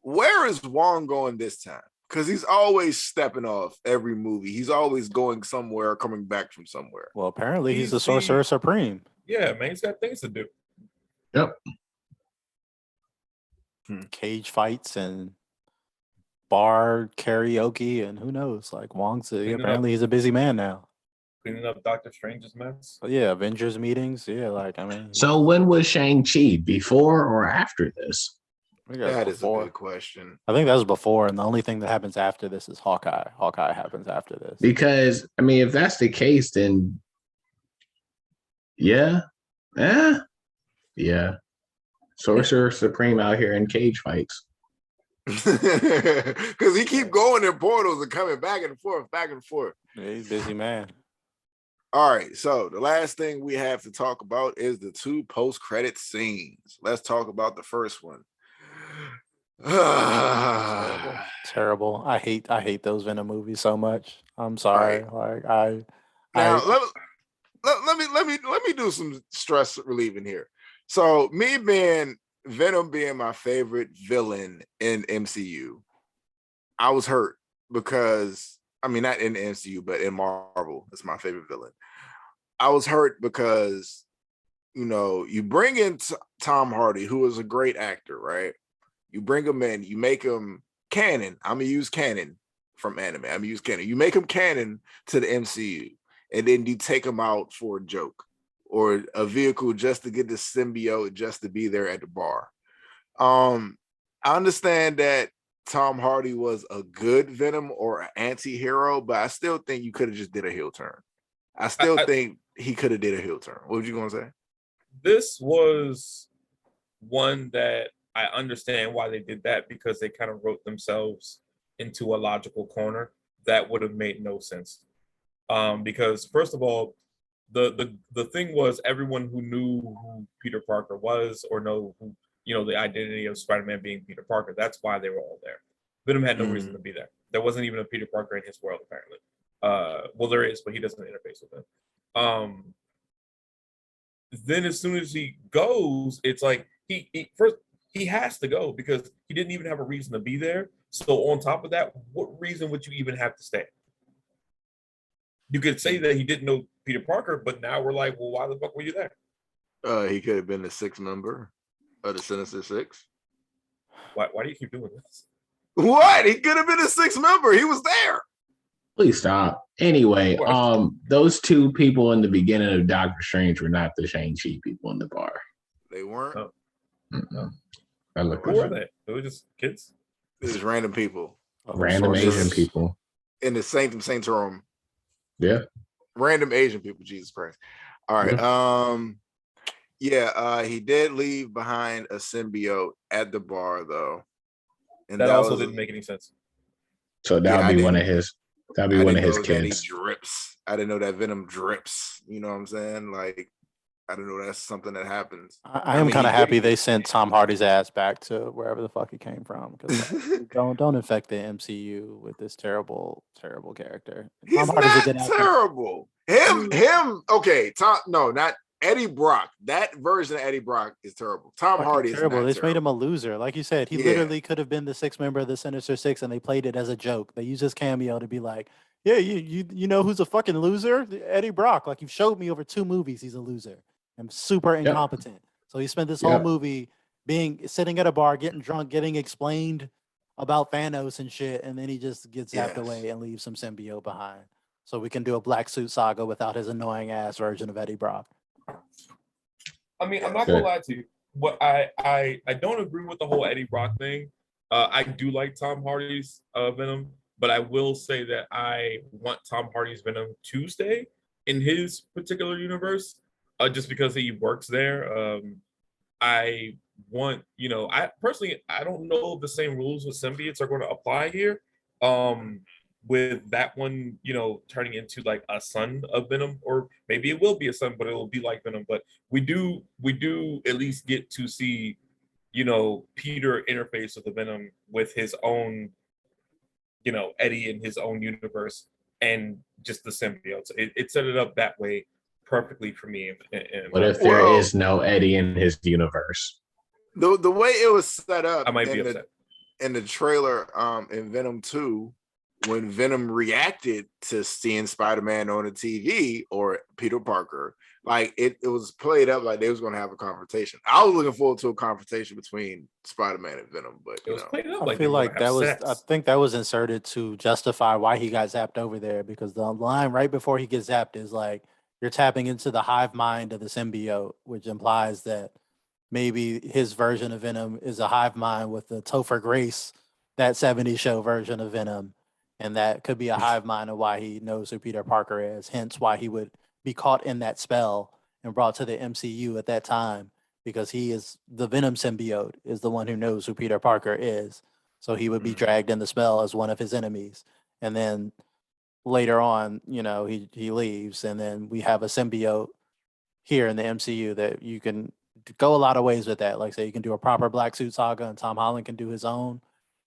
where is Wong going this time? Because he's always stepping off every movie. He's always going somewhere, coming back from somewhere. Well, apparently he's He's the the- Sorcerer Supreme. Yeah, man, he's got things to do. yep. Cage fights and bar karaoke and who knows? Like Wong's Cleaning apparently he's a busy man now. Cleaning up Doctor Strange's mess. But yeah, Avengers meetings. Yeah, like I mean, So when was Shang-Chi? Before or after this? I think that's That is a before. good question. I think that was before, and the only thing that happens after this is Hawkeye. Hawkeye happens after this. Because I mean, if that's the case, then yeah. Sorcerer Supreme out here in cage fights. Because he keep going in portals and coming back and forth, back and forth. Yeah, he's a busy man. All right, so the last thing we have to talk about is the two post-credit scenes. Let's talk about the first one. Terrible. I hate those Venom movies so much. I'm sorry. Right. Like Now let me do some stress relieving here. So me being Venom being my favorite villain in MCU, I was hurt because I mean not in the MCU but in Marvel, it's my favorite villain. I was hurt because you bring in Tom Hardy, who is a great actor, right? You bring him in, you make him canon. I'm gonna use canon from anime. I'm gonna use canon. You make him canon to the MCU, and then you take him out for a joke or a vehicle just to get the symbiote, just to be there at the bar. I understand that Tom Hardy was a good Venom or an anti-hero, but I still think you could have just did a heel turn. I still think he could have did a heel turn. What were you gonna say? This was one that I understand why they did that, because they kind of wrote themselves into a logical corner that would have made no sense. Because first of all, the thing was everyone who knew who Peter Parker was or know who the identity of Spider-Man being Peter Parker, that's why they were all there. Venom had no reason to be there. There wasn't even a Peter Parker in his world apparently. Well, there is, but he doesn't interface with him. Then as soon as he goes, it's like he has to go because he didn't even have a reason to be there. So on top of that, what reason would you even have to stay? You could say that he didn't know Peter Parker, but now we're like, well, why the fuck were you there? He could have been the sixth member of the Sinister Six. Why do you keep doing this? What? He could have been a sixth member. He was there. Please stop. Anyway, What? those two people in the beginning of Doctor Strange were not the Shang-Chi people in the bar. They weren't. No. Mm-mm. I looked Who them were up. they? They were just kids. It was random people Other Random sources. Asian people. in the Saints room. Yeah. Random Asian people. Jesus Christ. All right. Yeah. He did leave behind a symbiote at the bar though, and That also was, didn't make any sense. So that'll I be one didn't- of his. That'll I be one didn't of his know that he kids. drips. I didn't know that Venom drips. You know what I'm saying? Like, I don't know. That's something that happens. I am mean, kind of he happy did- they sent Tom Hardy's ass back to wherever the fuck he came from. Because don't infect the MCU with this terrible character. He's Tom Hardy's a not good actor. terrible. Him. Okay, Tom. No, not Eddie Brock. That version of Eddie Brock is terrible. Tom Fucking Hardy is terrible. not They just made him terrible. a loser. Like you said, he Yeah. literally could have been the sixth member of the Sinister Six, and they played it as a joke. They used his cameo to be like, "Yeah, you know who's a fucking loser? Eddie Brock. Like you've showed me over 2 movies, he's a loser and super incompetent." So he spent this whole Yep. movie sitting at a bar, getting drunk, getting explained about Thanos and shit, and then he just gets zapped Yes. away and leaves some symbiote behind. So we can do a Black Suit Saga without his annoying ass version of Eddie Brock. I mean, I'm Yeah. not gonna lie to you. What I don't agree with the whole Eddie Brock thing. I do like Tom Hardy's Venom, but I will say that I want Tom Hardy's Venom to stay in his particular universe, just because he works there. I want, I personally, I don't know if the same rules with symbiotes are going to apply here. With that one, turning into like a son of Venom, or maybe it will be a son, but it will be like Venom. But we do at least get to see, Peter interface with the Venom with his own, Eddie in his own universe, and just the symbiotes. It set it up that way perfectly for me. What if there is no Eddie in his universe? The way it was set up I might be upset. In the trailer in Venom 2, when Venom reacted to seeing Spider-Man on the TV or Peter Parker, like it was played up like they was going to have a confrontation. I was looking forward to a confrontation between Spider-Man and Venom, but it was played up I like feel like that was. I think that was inserted to justify why he got zapped over there, because the line right before he gets zapped is like, you're tapping into the hive mind of the symbiote, which implies that maybe his version of Venom is a hive mind with the Topher Grace, that 70s show version of Venom. And that could be a hive mind of why he knows who Peter Parker is, hence why he would be caught in that spell and brought to the MCU at that time, because he is the Venom symbiote, is the one who knows who Peter Parker is. So he would be dragged in the spell as one of his enemies. And then later on, he leaves, and then we have a symbiote here in the MCU that you can go a lot of ways with that. Like, say, you can do a proper Black Suit Saga, and Tom Holland can do his own,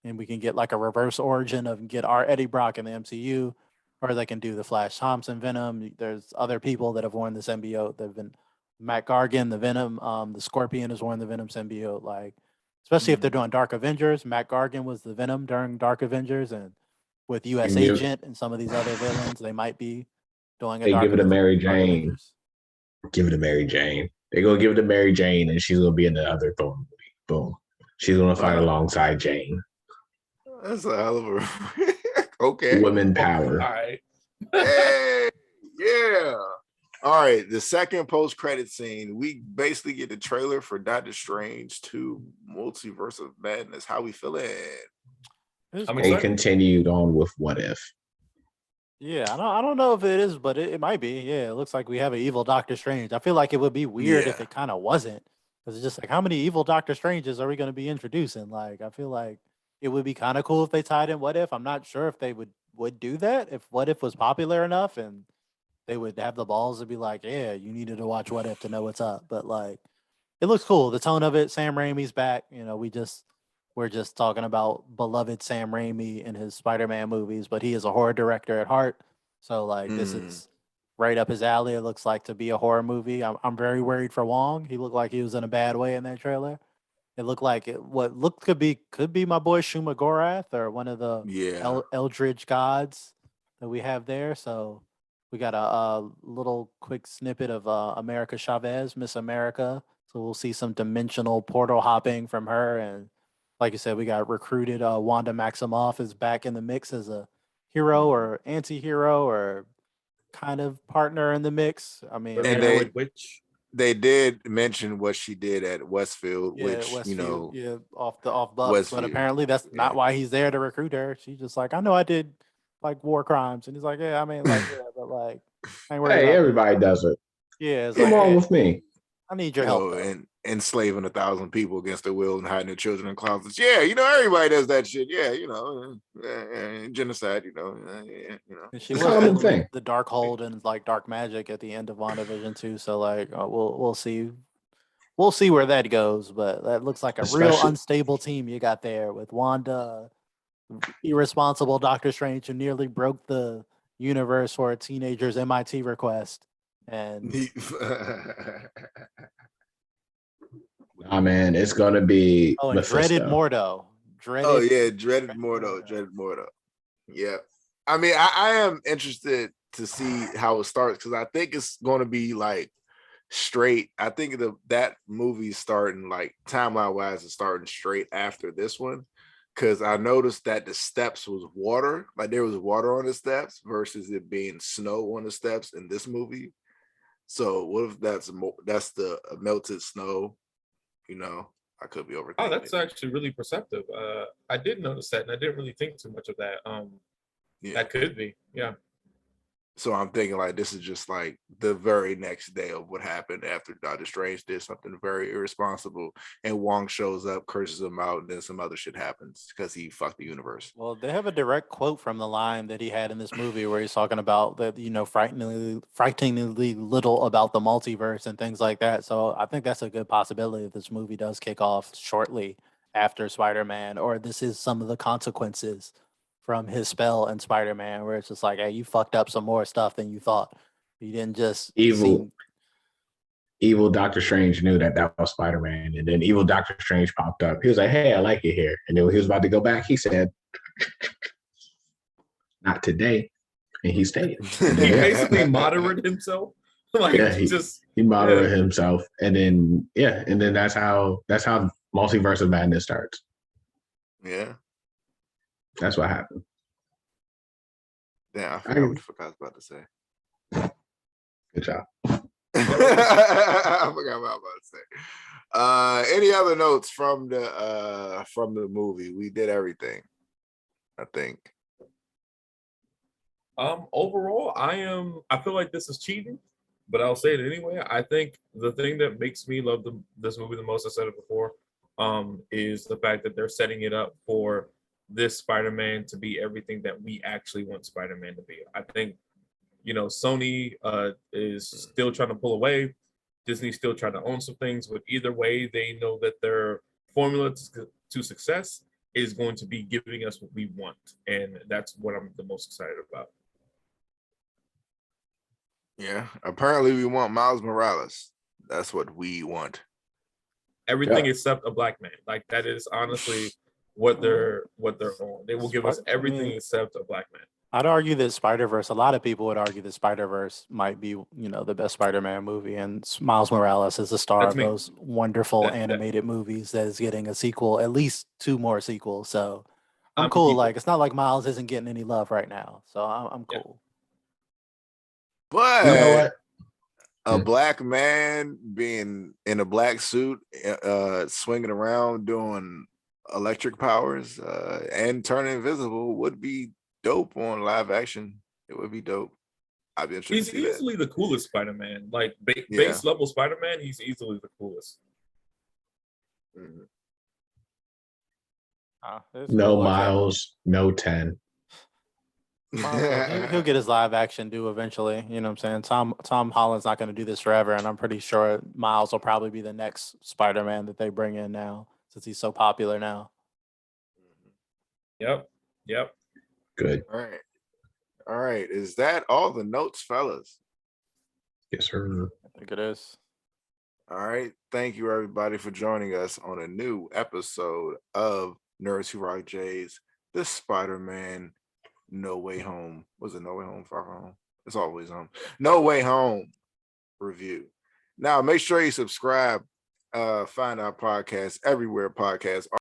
and we can get like a reverse origin of get our Eddie Brock in the MCU, or they can do the Flash Thompson Venom. There's other people that have worn the symbiote. They've been Matt Gargan, the Venom, the Scorpion has worn the Venom symbiote. Like, especially if they're doing Dark Avengers, Matt Gargan was the Venom during Dark Avengers, and with US Agent and some of these other villains, they might be doing a They Dark give it to Mary Dark Jane. Avengers. Give it to Mary Jane. They're gonna give it to Mary Jane, and she's gonna be in the other Thor movie. Boom. She's gonna fight alongside Jane. That's a hell of a okay. Women power. All right. Hey, yeah. All right. The second post-credit scene, we basically get the trailer for Doctor Strange 2 Multiverse of Madness. How we feeling? They continued on with What If. Yeah, I don't know if it is, but it might be. Yeah, it looks like we have an evil Doctor Strange. I feel like it would be weird if it kind of wasn't, because it's just like, how many evil Doctor Stranges are we going to be introducing? Like, I feel like it would be kind of cool if they tied in What If. I'm not sure if they would do that if What If was popular enough, and they would have the balls to be like, yeah, you needed to watch What If to know what's up. But like, it looks cool. The tone of it. Sam Raimi's back. We're just talking about beloved Sam Raimi in his Spider-Man movies, but he is a horror director at heart. So like, this is right up his alley. It looks like to be a horror movie. I'm very worried for Wong. He looked like he was in a bad way in that trailer. It looked like could be my boy Shuma Gorath, or one of the Eldritch gods that we have there. So we got a little quick snippet of America Chavez, Miss America. So we'll see some dimensional portal hopping from her, and like you said, we got recruited. Wanda Maximoff is back in the mix as a hero or anti-hero or kind of partner in the mix. I mean, And Humanoid witch. they did mention what she did at Westfield, yeah, which Westview, off Bucks, but Westview. apparently that's not why he's there to recruit her. She's just like, I know I did like war crimes, and he's like, yeah, I mean, like, yeah, but like, I ain't worried Hey, about everybody does it. Yeah, it's Come like, on hey, with me. I need your help. Though. and enslaving 1,000 people against their will and hiding their children in closets. Yeah, everybody does that shit. Yeah, genocide. And she It's was a common dealing thing. with the dark hold and like dark magic at the end of WandaVision too. So like, we'll see. We'll see where that goes, but that looks like a real Especially- unstable team you got there with Wanda, irresponsible Doctor Strange who nearly broke the universe for a teenager's MIT request, and Nah, man, it's gonna be and dreaded Mephisto. Mordo. Dreaded Mordo. Yeah. I mean, I am interested to see how it starts because I think it's going to be like straight. I think that movie's starting like timeline wise is starting straight after this one because I noticed that the steps was water, like there was water on the steps versus it being snow on the steps in this movie. So what if that's the melted snow? I could be overthinking. Oh, that's actually really perceptive. I did notice that, and I didn't really think too much of that. That could be, yeah. So I'm thinking like this is just like the very next day of what happened after Doctor Strange did something very irresponsible, and Wong shows up, curses him out, and then some other shit happens because he fucked the universe. Well, they have a direct quote from the line that he had in this movie where he's talking about that, frighteningly little about the multiverse and things like that. So I think that's a good possibility that this movie does kick off shortly after Spider-Man, or this is some of the consequences from his spell in Spider-Man, where it's just like, hey, you fucked up some more stuff than you thought. You didn't just Evil Doctor Strange knew that was Spider-Man, and then evil Doctor Strange popped up. He was like, "Hey, I like it here." And then when he was about to go back, he said, "Not today," and he stayed. He basically moderated himself. He moderated himself, and then that's how Multiverse of Madness starts. Yeah, that's what happened. Yeah, I forgot what the fuck I was about to say. Good job. I forgot what I was about to say. Any other notes from the movie? We did everything, I think. Overall, I feel like this is cheating, but I'll say it anyway. I think the thing that makes me love this movie the most, I said it before, is the fact that they're setting it up for this Spider-Man to be everything that we actually want Spider-Man to be. I think, Sony is still trying to pull away. Disney's still trying to own some things, but either way, they know that their formula to success is going to be giving us what we want. And that's what I'm the most excited about. Yeah, apparently we want Miles Morales. That's what we want. Everything except a black man. Like that is honestly what they're on. They will give us everything except a black man. I'd argue that Spider-Verse, a lot of people would argue that Spider-Verse might be, the best Spider-Man movie, and Miles Morales is the star of those wonderful animated movies that is getting a sequel, at least 2 more sequels. So I'm cool. Like, it's not like Miles isn't getting any love right now. So I'm cool. But you know what? A black man being in a black suit, swinging around doing electric powers and turning invisible would be dope on live action. It would be dope. I'd be interested. He's easily the coolest Spider-Man. Like base level Spider-Man, he's easily the coolest. Mm-hmm. No cool Miles, no 10. He'll get his live action due eventually. You know what I'm saying? Tom Holland's not going to do this forever, and I'm pretty sure Miles will probably be the next Spider-Man that they bring in now, since he's so popular now. Yep. Good. All right. Is that all the notes, fellas? Yes, sir. I think it is. All right. Thank you, everybody, for joining us on a new episode of Nerds Who Rock J's The Spider-Man No Way Home. Was it No Way Home? Far From Home? It's always home. No Way Home review. Now, make sure you subscribe. Find our podcast everywhere podcasts